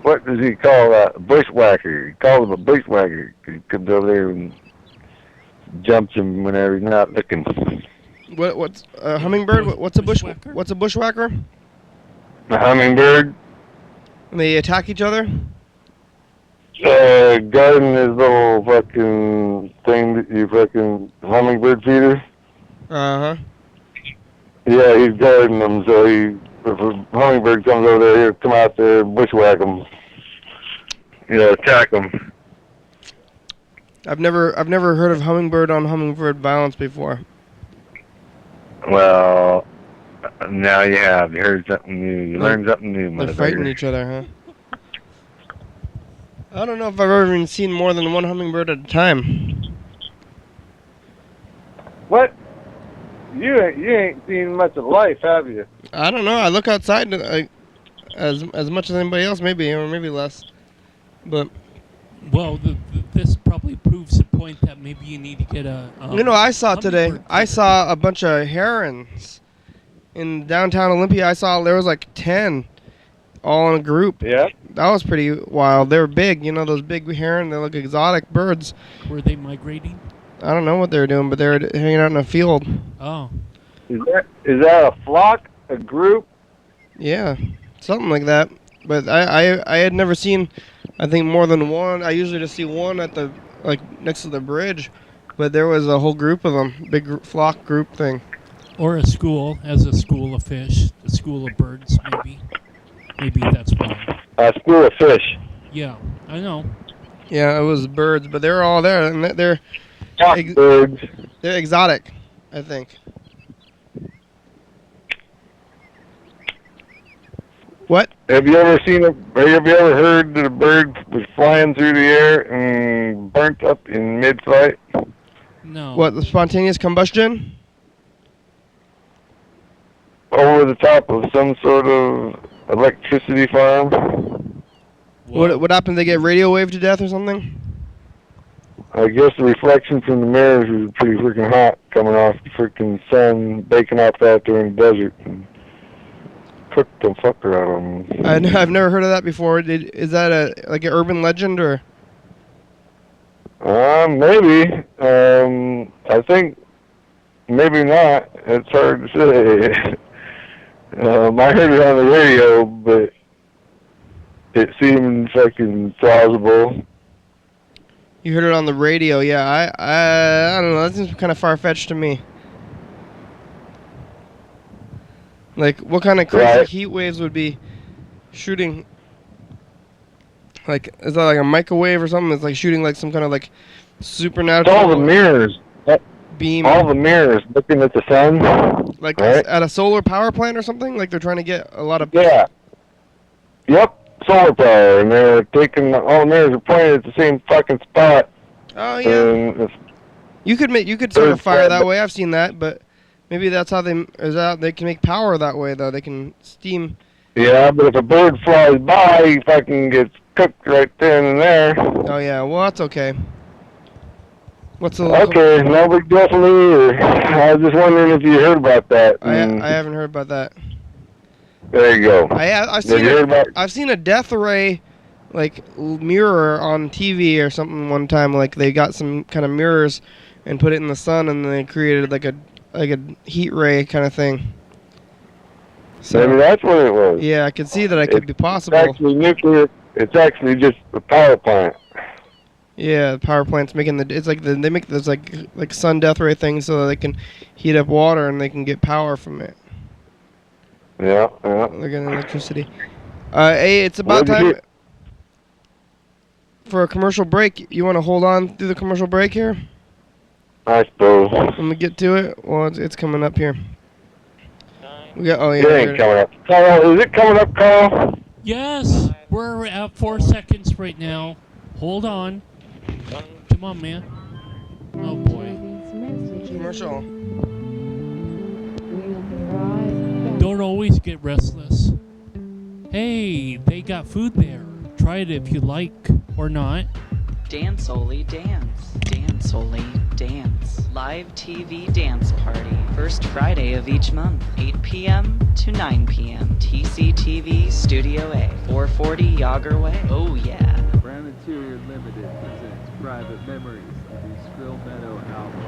Speaker 8: What does he call that? Bushwhacker. He calls him a bushwhacker. He comes over there and jumps him whenever he's not looking.
Speaker 2: What's a hummingbird? What's a bushwhacker? What's a bushwhacker?
Speaker 8: A hummingbird.
Speaker 2: And they attack each other?
Speaker 8: Guarding his little fucking thing that you fucking hummingbird feeder.
Speaker 2: Uh-huh.
Speaker 8: Yeah, he's guarding them, so if a hummingbird comes over there, he'll come out there and bushwhack him. Attack him.
Speaker 2: I've never heard of hummingbird on hummingbird violence before.
Speaker 8: Well, now you have. You heard something new. You learned something new, motherfucker.
Speaker 2: They're fighting each other, huh? I don't know if I've ever even seen more than one hummingbird at a time.
Speaker 8: What? You ain't seen much of life, have you?
Speaker 2: I don't know. I look outside as much as anybody else, maybe, or maybe less. But
Speaker 1: well, this probably proves the point that maybe you need to get a.
Speaker 2: I saw today. I saw a bunch of herons in downtown Olympia. I saw there was like 10, all in a group.
Speaker 8: Yeah.
Speaker 2: That was pretty wild. They were big. Those big heron. They look exotic birds.
Speaker 1: Were they migrating?
Speaker 2: I don't know what they were doing, but they were hanging out in a field.
Speaker 1: Oh.
Speaker 8: Is that a flock? A group?
Speaker 2: Yeah, something like that. But I had never seen, I think, more than one. I usually just see one at the next to the bridge, but there was a whole group of them, big flock group thing.
Speaker 1: Or a school, as a school of fish, a school of birds, maybe. Maybe that's why.
Speaker 8: A school of fish.
Speaker 1: Yeah, I know.
Speaker 2: Yeah, it was birds, but they were all there, and they're
Speaker 8: birds.
Speaker 2: They're exotic, I think. What?
Speaker 8: Have you ever heard that a bird was flying through the air and burnt up in mid-flight?
Speaker 1: No.
Speaker 2: What, the spontaneous combustion?
Speaker 8: Over the top of some sort of electricity farm.
Speaker 2: What happened? They get radio waved to death or something?
Speaker 8: I guess the reflection from the mirrors was pretty freaking hot coming off the freaking sun, baking up out there in the desert. And cooked the fucker out of them.
Speaker 2: I've never heard of that before. Is that an urban legend or?
Speaker 8: Maybe. I think maybe not. It's hard to say. I heard it on the radio, but it seemed fucking plausible.
Speaker 2: You heard it on the radio, yeah. I don't know. That seems kind of far-fetched to me. Like, what kind of crazy heat waves would be shooting? Like, is that like a microwave or something? It's like shooting like some kind of like supernatural.
Speaker 8: All the mirrors.
Speaker 2: Beam.
Speaker 8: All the mirrors looking at the sun.
Speaker 2: Like at a solar power plant or something? Like they're trying to get a lot of.
Speaker 8: Yeah. Yep. Solar power, and they're taking all the mirrors are pointed at the same fucking spot.
Speaker 2: Oh yeah. You could sort of fire that way. I've seen that, but maybe that's how they can make power that way though. They can steam.
Speaker 8: Yeah, but if a bird flies by, he fucking gets cooked right then and there.
Speaker 2: Oh yeah, well that's okay. What's the
Speaker 8: okay? No big deal for me. Or I was just wondering if you heard about that.
Speaker 2: I haven't heard about that.
Speaker 8: There you go.
Speaker 2: I've seen a death ray, like mirror on TV or something one time. Like they got some kind of mirrors and put it in the sun, and they created like a heat ray kind of thing. So
Speaker 8: maybe that's what it was.
Speaker 2: Yeah, I could see that it could be possible.
Speaker 8: It's actually nuclear. It's actually just a power plant.
Speaker 2: Yeah, the power plant's making they make those like sun death ray things so that they can heat up water and they can get power from it.
Speaker 8: Yeah.
Speaker 2: They're getting electricity. Hey, it's about time for a commercial break. You want to hold on through the commercial break here?
Speaker 8: I suppose.
Speaker 2: When we get to it, well, it's coming up here. We got. Oh yeah.
Speaker 8: It ain't coming up. Carl, is it coming up, Carl?
Speaker 1: Yes, we're at 4 seconds right now. Hold on. Come on, man. Oh boy.
Speaker 4: This message
Speaker 2: Commercial.
Speaker 4: We'll be right back.
Speaker 1: Don't always get restless. Hey, they got food there. Try it if you like or not.
Speaker 9: Dance Oli Dance. Dance Oli Dance. Live TV dance party. First Friday of each month, 8 p.m. to 9 p.m. TCTV Studio A, 440 Yager Way. Oh yeah.
Speaker 10: Brown Interior Limited presents Private Memories of the Skrill Meadow album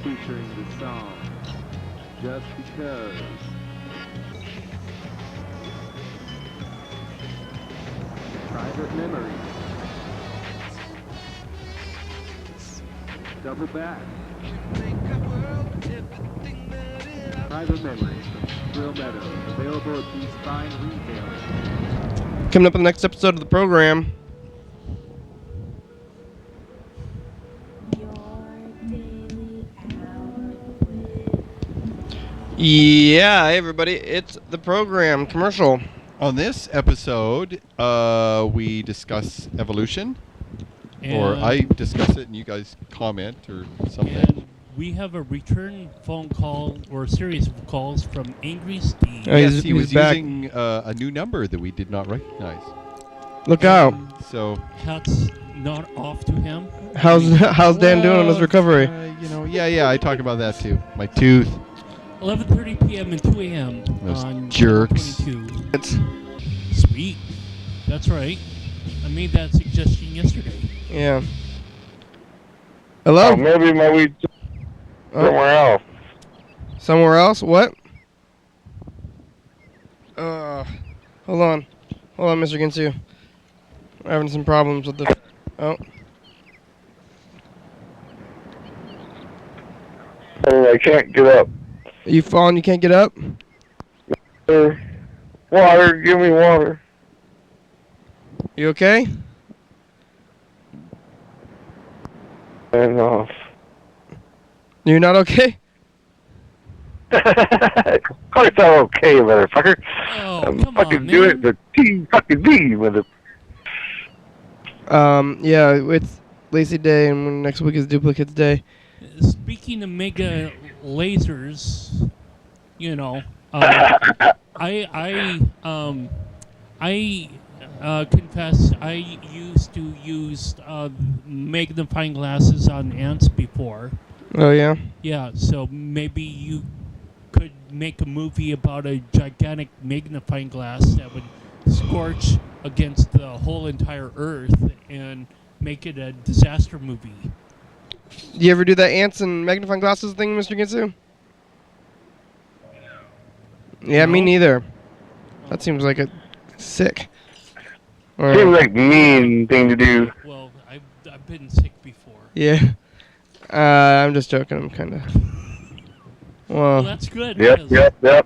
Speaker 10: 2014. Featuring the song Just Because. Private Memories. Double back. Private Memories from Skrill Meadow. Available at these fine retailers.
Speaker 2: Coming up in the next episode of the program. Yeah, hey everybody, it's the program commercial.
Speaker 11: On this episode, we discuss evolution, or I discuss it and you guys comment or something.
Speaker 1: And we have a return phone call or a series of calls from Angry Steve.
Speaker 2: Oh,
Speaker 11: Yes, he
Speaker 2: he's
Speaker 11: was
Speaker 2: back.
Speaker 11: using a new number that we did not recognize.
Speaker 2: Look out.
Speaker 11: So
Speaker 1: Hats not off to him.
Speaker 2: How's Dan doing on his recovery?
Speaker 11: Yeah, I talk about that too. My tooth.
Speaker 1: 11:30 p.m. and 2 a.m.
Speaker 11: Those
Speaker 1: on
Speaker 11: jerks.
Speaker 1: 22.
Speaker 2: It's
Speaker 1: Sweet. That's right. I made that suggestion yesterday.
Speaker 2: yeah. Hello?
Speaker 8: Oh, maybe my weed somewhere else.
Speaker 2: Somewhere else? What? Hold on. Hold on, Mr. Ginsu. We're having some problems with the... Oh.
Speaker 8: I can't get up.
Speaker 2: Are you falling? You can't get up?
Speaker 8: Water, give me water.
Speaker 2: You okay?
Speaker 8: And off.
Speaker 2: You're not okay?
Speaker 8: Of course I'm okay, motherfucker.
Speaker 1: Oh,
Speaker 8: I'm
Speaker 1: come
Speaker 8: fucking
Speaker 1: on,
Speaker 8: doing
Speaker 1: man.
Speaker 8: the T-fucking-D with it.
Speaker 2: Yeah, it's Lacey Day, and next week is Duplicates Day.
Speaker 1: Speaking of mega lasers, I confess I used to use magnifying glasses on ants before.
Speaker 2: Oh, yeah?
Speaker 1: Yeah, so maybe you could make a movie about a gigantic magnifying glass that would scorch against the whole entire Earth and make it a disaster movie.
Speaker 2: You ever do that ants and magnifying glasses thing, Mr. Ginsu? Yeah, me
Speaker 1: No.
Speaker 2: neither. That seems like a sick. Or-
Speaker 8: Seems like mean thing to do.
Speaker 1: Well, I've been sick before.
Speaker 2: Yeah. I'm just joking. I'm kind of...
Speaker 1: Well,
Speaker 2: Well,
Speaker 1: that's good.
Speaker 8: Yep,
Speaker 1: because-
Speaker 8: yep.
Speaker 1: Yeah.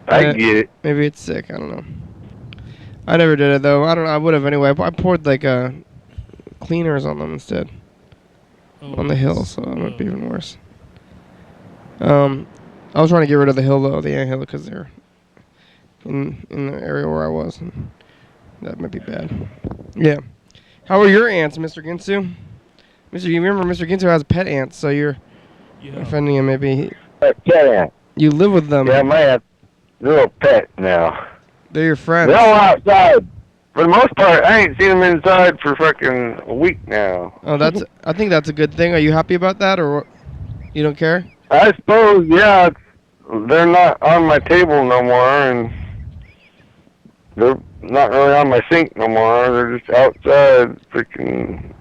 Speaker 8: I get it.
Speaker 2: maybe it's sick. I don't know. I never did it, though. I don't know. I would have anyway. I poured, like, cleaners on them instead.
Speaker 1: Oh,
Speaker 2: On the hill, so that might be even worse. I was trying to get rid of the hill, though, the ant hill, because they're in the area where I was. And that might be bad. Yeah. How are your ants, Mr. Ginsu? You remember Mr. Ginsu has pet ants, so you're offending him. Maybe
Speaker 8: Pet ant.
Speaker 2: you live with them.
Speaker 8: Yeah, my aunt's a little pet now.
Speaker 2: They're your friends.
Speaker 8: They're all outside. For the most part, I ain't seen them inside for fucking a week now.
Speaker 2: Oh, I think that's a good thing. Are you happy about that, or what? You don't care?
Speaker 8: I suppose, yeah. They're not on my table no more, and they're not really on my sink no more. They're just outside, freaking.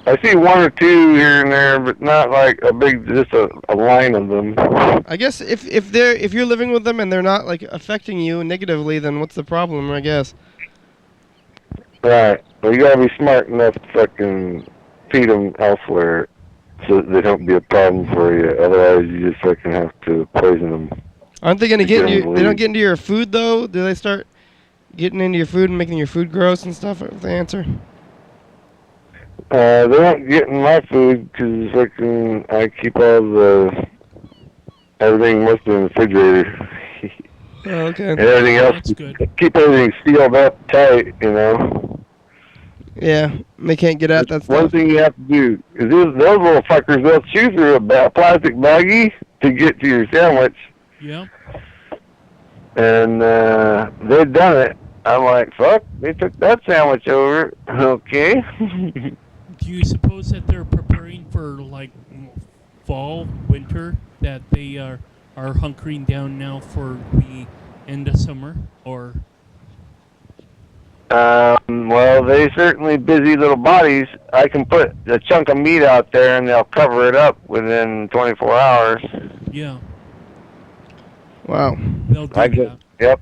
Speaker 8: I see one or two here and there, but not like just a line of them.
Speaker 2: I guess if you're living with them and they're not like affecting you negatively, then what's the problem? I guess.
Speaker 8: Right. Well, you gotta be smart enough to fucking feed them elsewhere so that they don't be a problem for you. Otherwise, you just fucking have to poison them.
Speaker 2: Aren't they gonna get into
Speaker 8: Generally.
Speaker 2: they don't get into your food though? Do they start getting into your food and making your food gross and stuff? If they answer.
Speaker 8: They don't get in my food because fucking I keep everything mostly in the refrigerator.
Speaker 2: Oh, okay.
Speaker 8: And everything else,
Speaker 1: That's good.
Speaker 8: keep everything sealed up tight, you know.
Speaker 2: Yeah, they can't get at that
Speaker 8: One
Speaker 2: stuff.
Speaker 8: thing you have to do is those little fuckers, they'll chew through a plastic baggie to get to your sandwich.
Speaker 1: Yeah.
Speaker 8: And they've done it. I'm like, fuck, they took that sandwich over. Okay.
Speaker 1: Do you suppose that they're preparing for like fall, winter, that they are hunkering down now for the end of summer, or?
Speaker 8: Well, they certainly busy little bodies. I can put a chunk of meat out there and they'll cover it up within 24 hours.
Speaker 1: Yeah.
Speaker 2: Wow.
Speaker 1: They'll do that.
Speaker 8: Yep.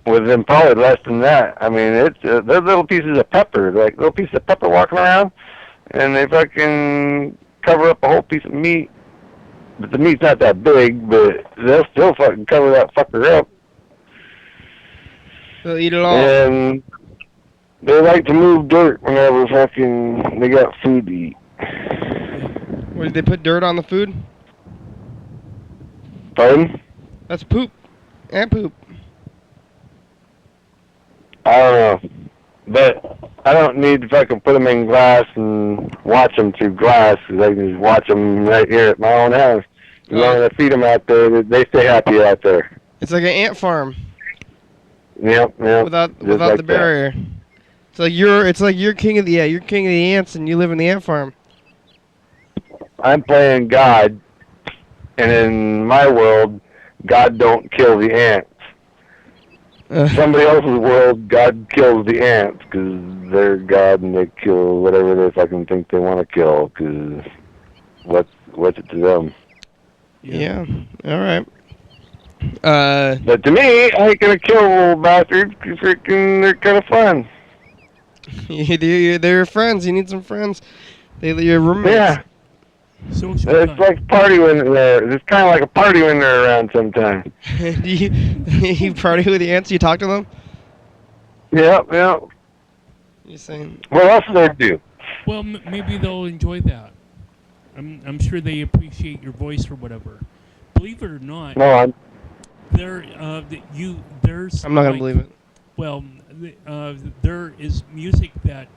Speaker 8: Within probably less than that. I mean, it's they're little pieces of pepper, like little pieces of pepper walking around, and they fucking cover up a whole piece of meat. But the meat's not that big, but they'll still fucking cover that fucker up.
Speaker 2: They'll eat it all.
Speaker 8: And they like to move dirt whenever fucking they got food to eat.
Speaker 2: What, did they put dirt on the food?
Speaker 8: Pardon?
Speaker 2: That's poop. And poop.
Speaker 8: I don't know. But I don't need to fucking put them in glass and watch them through glass, because I can just watch them right here at my own house. As long as I feed them out there, they stay happy out there.
Speaker 2: It's like an ant farm.
Speaker 8: Yep.
Speaker 2: Without
Speaker 8: like
Speaker 2: the barrier. It's like you're king of the ants and you live in the ant farm.
Speaker 8: I'm playing God, and in my world, God don't kill the ants. Somebody else's world, God kills the ants because they're God and they kill whatever they fucking think they want to kill. Because what's it to them?
Speaker 2: Yeah. All right.
Speaker 8: But to me, I ain't gonna kill little bastards because they're kind of fun.
Speaker 2: They're your friends. You need some friends. They're your roommates.
Speaker 8: Yeah. It's like party when it's kind of like a party when they're around sometimes.
Speaker 2: Do you party with the ants? You talk to them?
Speaker 8: Yep.
Speaker 2: You saying?
Speaker 8: What else do they do?
Speaker 1: Well, maybe they'll enjoy that. I'm sure they appreciate your voice or whatever. Believe it or not.
Speaker 8: No,
Speaker 1: there's.
Speaker 2: I'm not gonna believe it.
Speaker 1: Well, there is music that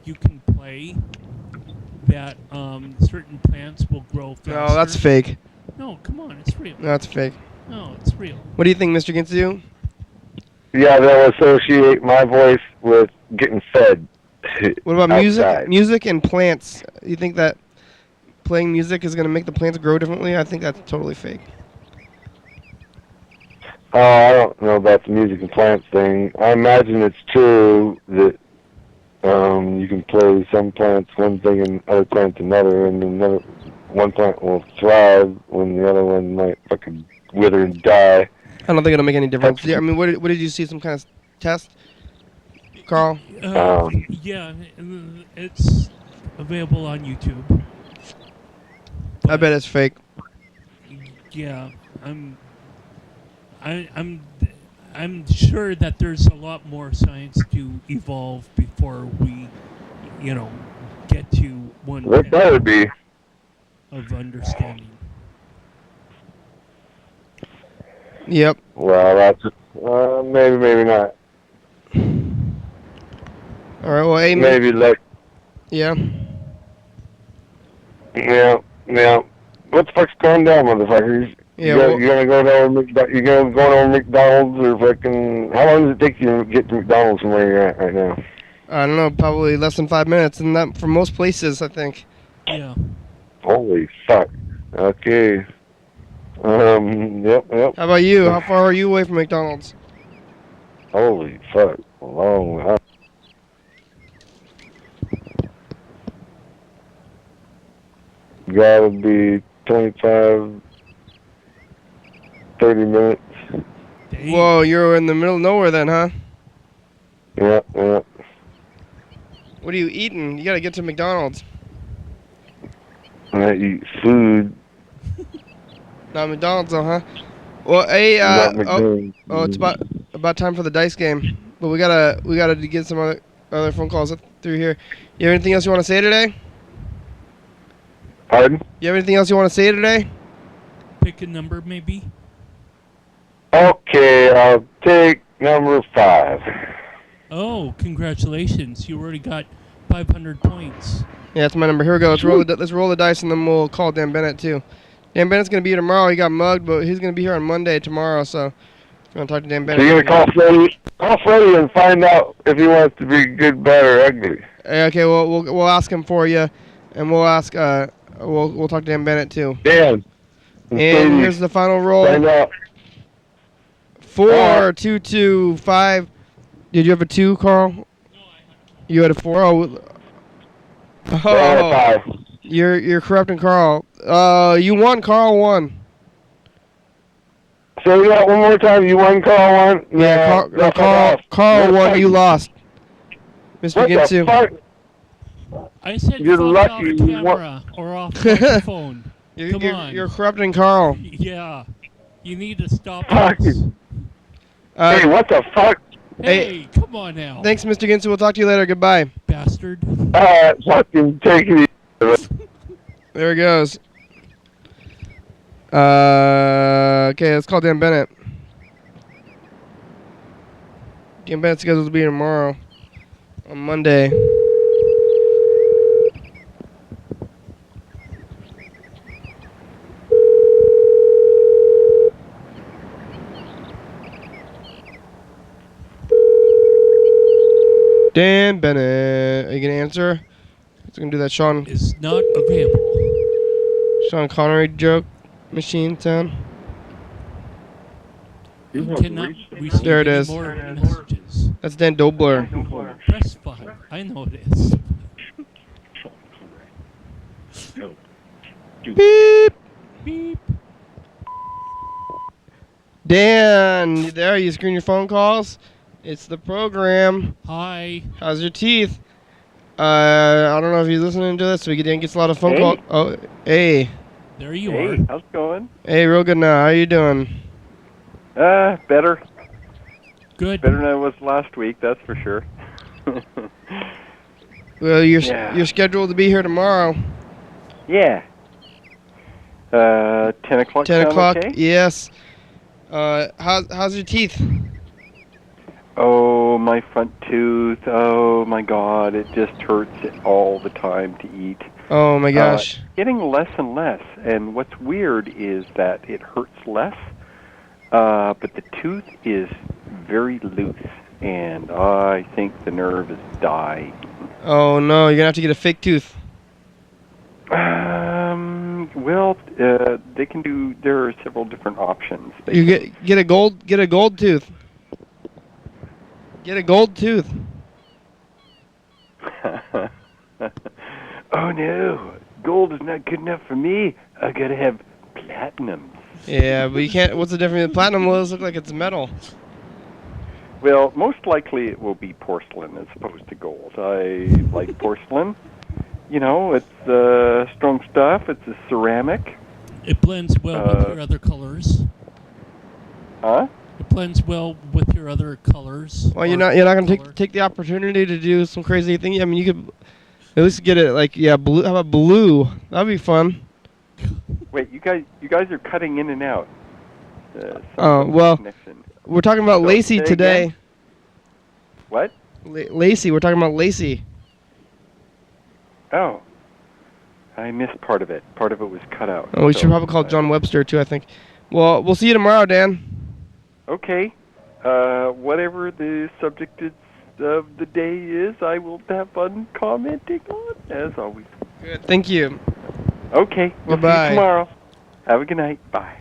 Speaker 1: you can play that certain plants will grow faster.
Speaker 2: No, that's fake.
Speaker 1: No, come on, it's real.
Speaker 2: No, that's fake.
Speaker 1: No, it's real.
Speaker 2: What do you think, Mr. Ginsu?
Speaker 8: Yeah, they'll associate my voice with getting fed.
Speaker 2: What about
Speaker 8: outside.
Speaker 2: music and plants? You think that playing music is going to make the plants grow differently? I think that's totally fake.
Speaker 8: Oh, I don't know about the music and plants thing. I imagine it's true that you can play some plants one thing and other plants another, and then one plant will thrive when the other one might fucking wither and die.
Speaker 2: I don't think it'll make any difference. Yeah, I mean, what did you see? Some kind of test, Carl?
Speaker 1: Yeah, it's available on YouTube.
Speaker 2: I bet it's fake.
Speaker 1: Yeah, I'm sure that there's a lot more science to evolve before we, get to one
Speaker 8: There better be.
Speaker 1: of understanding.
Speaker 2: Yep.
Speaker 8: Well, that's maybe not.
Speaker 2: All right. Well, hey,
Speaker 8: maybe like.
Speaker 2: Yeah.
Speaker 8: Yeah. What the fuck's going down, motherfuckers?
Speaker 2: Yeah.
Speaker 8: You gonna go to McDonald's or fucking? How long does it take you to get to McDonald's from where you're at right now?
Speaker 2: I don't know. Probably less than 5 minutes, and that for most places, I think.
Speaker 1: Yeah.
Speaker 8: Holy fuck. Okay. Yep.
Speaker 2: How about you? How far are you away from McDonald's?
Speaker 8: Holy fuck. Long. Gotta be 25, 30 minutes.
Speaker 1: Dang.
Speaker 2: Whoa, you're in the middle of nowhere then, huh?
Speaker 8: Yeah.
Speaker 2: What are you eating? You gotta get to McDonald's.
Speaker 8: I eat food.
Speaker 2: Not McDonald's though, huh? Well, hey, it's about time for the dice game. But we gotta get some other phone calls through here. You have anything else you want to say today?
Speaker 8: Pardon?
Speaker 2: You have anything else you want to say today?
Speaker 1: Pick a number, maybe.
Speaker 8: Okay, I'll take number 5.
Speaker 1: Oh, congratulations! You already got 500 points.
Speaker 2: Yeah, that's my number. Here we go. Let's roll the dice, and then we'll call Dan Bennett too. Dan Bennett's gonna be here tomorrow. He got mugged, but he's gonna be here on Monday tomorrow. So, if you want to talk to Dan Bennett,
Speaker 8: So you're gonna call Freddie and find out if he wants to be good, bad, or ugly.
Speaker 2: Okay, well, we'll ask him for you, and we'll ask we'll talk to Dan Bennett too.
Speaker 8: Dan.
Speaker 2: And here's the final roll.
Speaker 8: Find out.
Speaker 2: 4, 2, 2, 5. Did you have a 2, Carl? No, you had a 4. Oh, you're corrupting Carl. You won. Carl won.
Speaker 8: So we got one more time. You won, Carl won.
Speaker 2: Yeah, Carl won. You lost. Mr. Ginsu.
Speaker 8: Fuck?
Speaker 1: I said
Speaker 8: you're
Speaker 1: fuck
Speaker 8: lucky
Speaker 1: off camera or off the phone. Come on.
Speaker 2: You're corrupting Carl.
Speaker 1: Yeah. You need to stop this.
Speaker 8: Hey, what the fuck?
Speaker 1: Hey, come on now.
Speaker 2: Thanks, Mr. Ginsu. We'll talk to you later. Goodbye.
Speaker 1: Bastard.
Speaker 8: Fucking take it easy.
Speaker 2: There he goes. Okay, let's call Dan Bennett. Dan Bennett's scheduled to be here tomorrow. On Monday. Dan Bennett. Are you going to answer? He's going to do that Sean.
Speaker 1: Is not available.
Speaker 2: Sean Connery joke machine sound.
Speaker 1: You cannot receive
Speaker 2: there it
Speaker 1: any
Speaker 2: is.
Speaker 1: more messages.
Speaker 2: That's Dan Dobler.
Speaker 1: Press 5. I know this.
Speaker 2: Beep.
Speaker 1: Beep.
Speaker 2: Dan, you there? You screen your phone calls? It's the program.
Speaker 1: Hi.
Speaker 2: How's your teeth? I don't know if you're listening to this. Dan gets a lot of phone calls. Oh, hey.
Speaker 1: There you
Speaker 12: are.
Speaker 1: Hey,
Speaker 12: how's it going?
Speaker 2: Hey, real good now. How you doing?
Speaker 12: Better.
Speaker 1: Good.
Speaker 12: Better than I was last week, that's for sure.
Speaker 2: Well, you're scheduled to be here tomorrow.
Speaker 12: Yeah. 10 o'clock.
Speaker 2: 10 o'clock.
Speaker 12: Okay?
Speaker 2: Yes. How's your teeth?
Speaker 12: Oh, my front tooth. Oh my God, it just hurts all the time to eat.
Speaker 2: Oh my gosh.
Speaker 12: Getting less and less, and what's weird is that it hurts less, but the tooth is very loose, and I think the nerve is dying.
Speaker 2: Oh no, you're gonna have to get a fake tooth.
Speaker 12: Well, they can do. There are several different options.
Speaker 2: You get a gold tooth. Get a gold tooth.
Speaker 12: Oh no, gold is not good enough for me. I gotta have platinum.
Speaker 2: Yeah, but you can't. What's the difference? Platinum will look like it's metal.
Speaker 12: Well, most likely it will be porcelain as opposed to gold. I like porcelain. You know, it's strong stuff. It's a ceramic.
Speaker 1: It blends well with your other colors.
Speaker 12: Huh?
Speaker 1: It blends well with your other colors.
Speaker 2: Well, you're not gonna take the opportunity to do some crazy thing. I mean, you could at least get it like blue. How about blue? That'd be fun.
Speaker 12: Wait, you guys are cutting in and out.
Speaker 2: Oh well,
Speaker 12: connection.
Speaker 2: we're talking about
Speaker 12: So,
Speaker 2: Lacey
Speaker 12: say
Speaker 2: today.
Speaker 12: again? What?
Speaker 2: Lacey, we're talking about Lacey.
Speaker 12: Oh, I missed part of it. Part of it was cut out.
Speaker 2: Oh, we should probably call John Webster too, I think. Well, we'll see you tomorrow, Dan.
Speaker 12: Okay. Whatever the subject of the day is, I will have fun commenting on, as always.
Speaker 2: Good. Thank you.
Speaker 12: Okay. We'll see
Speaker 2: Goodbye.
Speaker 12: you tomorrow. Have a good night. Bye.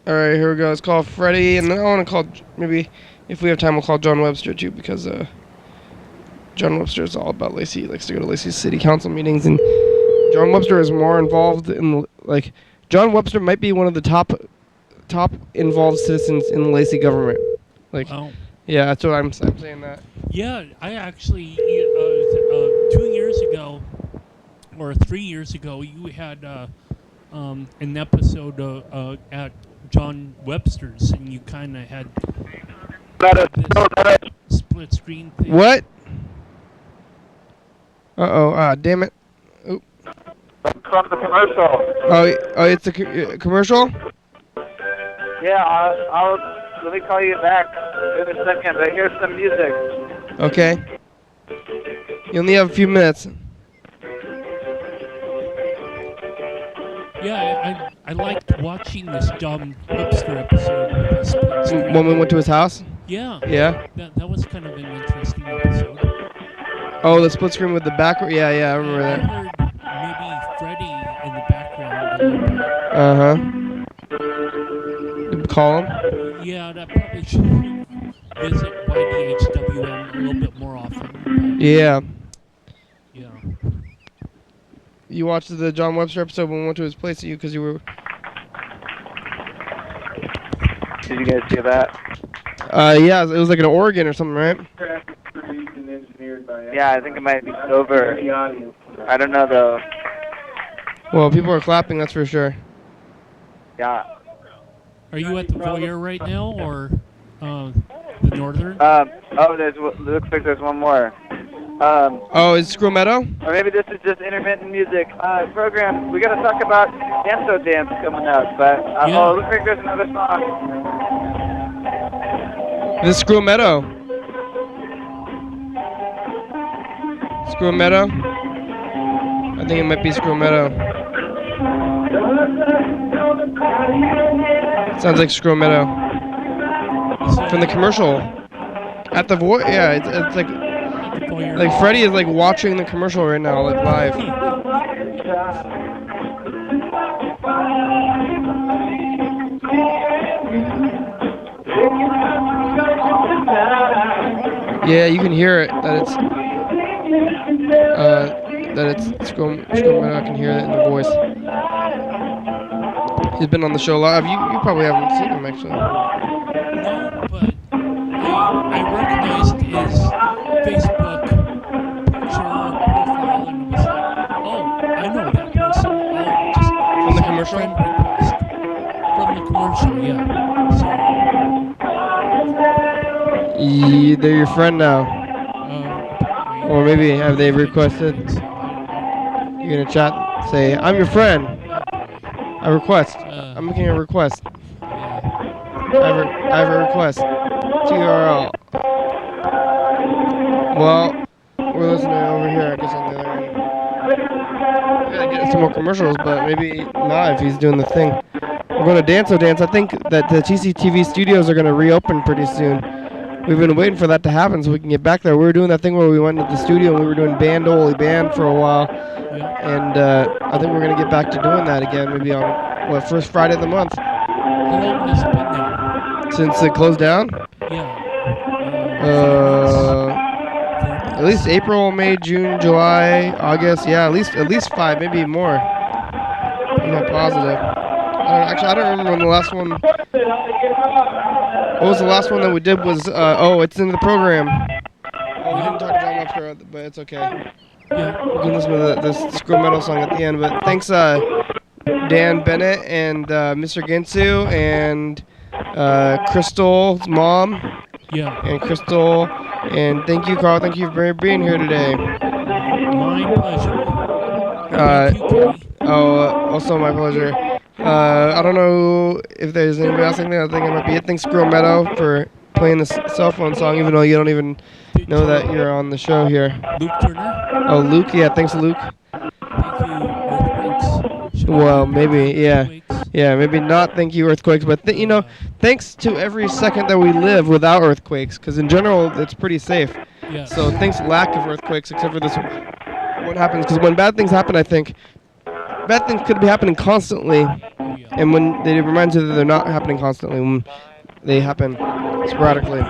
Speaker 2: All right, here we go. Let's call Freddie, and then I want to call, maybe if we have time, we'll call John Webster too, because John Webster is all about Lacey. He likes to go to Lacey's city council meetings, and John Webster is more involved in, like, John Webster might be one of the top involved citizens in the Lacey government. Like,
Speaker 1: wow.
Speaker 2: Yeah, that's what I'm saying that.
Speaker 1: Yeah, I actually 2 years ago or 3 years ago, you had an episode at John Webster's, and you kind of had this split screen thing.
Speaker 2: What? Uh-oh, damn it. Oop.
Speaker 13: From the commercial.
Speaker 2: Oh, it's a commercial?
Speaker 13: Yeah, I'll let me call you back in a second, but here's some music.
Speaker 2: Okay. You only have a few minutes.
Speaker 1: Yeah, I liked watching this John Webster episode with the split screen.
Speaker 2: When we went to his house?
Speaker 1: Yeah.
Speaker 2: Yeah?
Speaker 1: That was kind of an interesting episode.
Speaker 2: Oh, the split screen with the background. Yeah, I remember
Speaker 1: I
Speaker 2: that.
Speaker 1: heard maybe Freddie in the background a little bit.
Speaker 2: Call him?
Speaker 1: Yeah, that probably should visit YDHWM a little bit more often.
Speaker 2: Yeah.
Speaker 1: Yeah.
Speaker 2: You watched the John Webster episode when we went to his place because you were...
Speaker 13: Did you guys see that?
Speaker 2: Yeah, it was like in Oregon or something, right?
Speaker 13: Yeah, I think it might be over. I don't know though.
Speaker 2: Well, people are clapping, that's for sure.
Speaker 13: Yeah.
Speaker 1: Are you at the foyer right now, or the northern?
Speaker 13: Looks like there's one more.
Speaker 2: Oh, is Screw Meadow?
Speaker 13: Or maybe this is just intermittent music. Program, we gotta talk about Danso Dance coming out, but it looks like there's another song.
Speaker 2: This is Screw Meadow. Screw Meadow? I think it might be Screw Meadow. Sounds like Screw Meadow. From the commercial. At the voice, yeah, it's like Freddie is like watching the commercial right now, like live. Yeah, you can hear it that it's Screw Meadow. I can hear it in the voice. He's been on the show a lot. You probably haven't seen him actually.
Speaker 1: No, but I recognized his Facebook picture profile and was like, oh, I know that person. Just
Speaker 2: from the commercial?
Speaker 1: Friend request. From the commercial, yeah.
Speaker 2: They're your friend now. Or maybe have they requested? You're gonna chat, say, I'm your friend. I request. I'm making a request. I have a request. TRL. Well, we're listening over here, I guess, on the other end. We gotta get some more commercials, but maybe not if he's doing the thing. We're going to Danso Dance. I think that the TCTV studios are going to reopen pretty soon. We've been waiting for that to happen so we can get back there. We were doing that thing where we went to the studio and we were doing Band for a while. And I think we're going to get back to doing that again, maybe on, first Friday of the month.
Speaker 1: How long has it been now?
Speaker 2: Since it closed down?
Speaker 1: Yeah.
Speaker 2: At least April, May, June, July, August. Yeah, at least 5, maybe more. I'm not positive. I don't remember when the last one... What was the last one that we did was... it's in the program. Oh, we didn't talk to John Webster, but it's okay. Yeah. We can listen to this Screw Metal song at the end. But thanks, Dan Bennett and Mr. Ginsu and Crystal's mom.
Speaker 1: Yeah.
Speaker 2: And Crystal. And thank you, Carl. Thank you for being here today.
Speaker 1: My pleasure.
Speaker 2: Also my pleasure. I don't know if there's anybody else thinking. I think it might be it. Thanks, Screw Meadow, for playing this cell phone song, even though you don't even know that you're on the show here.
Speaker 1: Luke Turner?
Speaker 2: Oh, Luke? Yeah, thanks, Luke.
Speaker 1: Thank you, Earthquakes.
Speaker 2: Well, maybe, yeah. Yeah, maybe not thank you, Earthquakes, but, thanks to every second that we live without earthquakes, because in general, it's pretty safe.
Speaker 1: Yes.
Speaker 2: So thanks lack of earthquakes, except for this what happens, because when bad things happen, I think, bad things could be happening constantly, and when they remind you that they're not happening constantly, when they happen sporadically.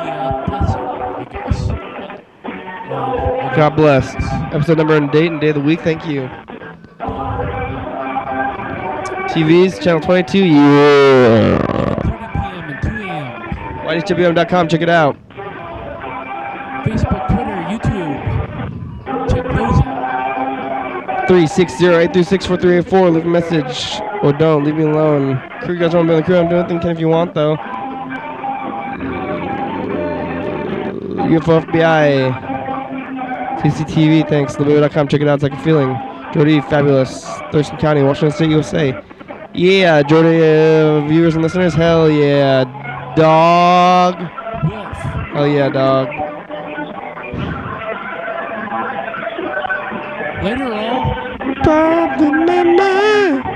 Speaker 2: God bless. Episode number and date of the week. Thank you. TV's channel 22. Yeah.
Speaker 1: 30 p.m. and 2 a.m.
Speaker 2: YDHWM.com. Check it out.
Speaker 1: Facebook, Twitter, YouTube. Check those out.
Speaker 2: 360-836-4384. Leave a message. Or don't. Leave me alone. Crew, you guys want to be on the crew? I'm doing anything can if you want, though. UFO FBI. TCTV, thanks. TheMovie.com, check it out. It's like a feeling. Jordy, fabulous. Thurston County, Washington State, USA. Yeah, Jordy, viewers and listeners, hell yeah. Dog. Hell yeah, dog.
Speaker 1: Later, all.
Speaker 2: Bob the Mama.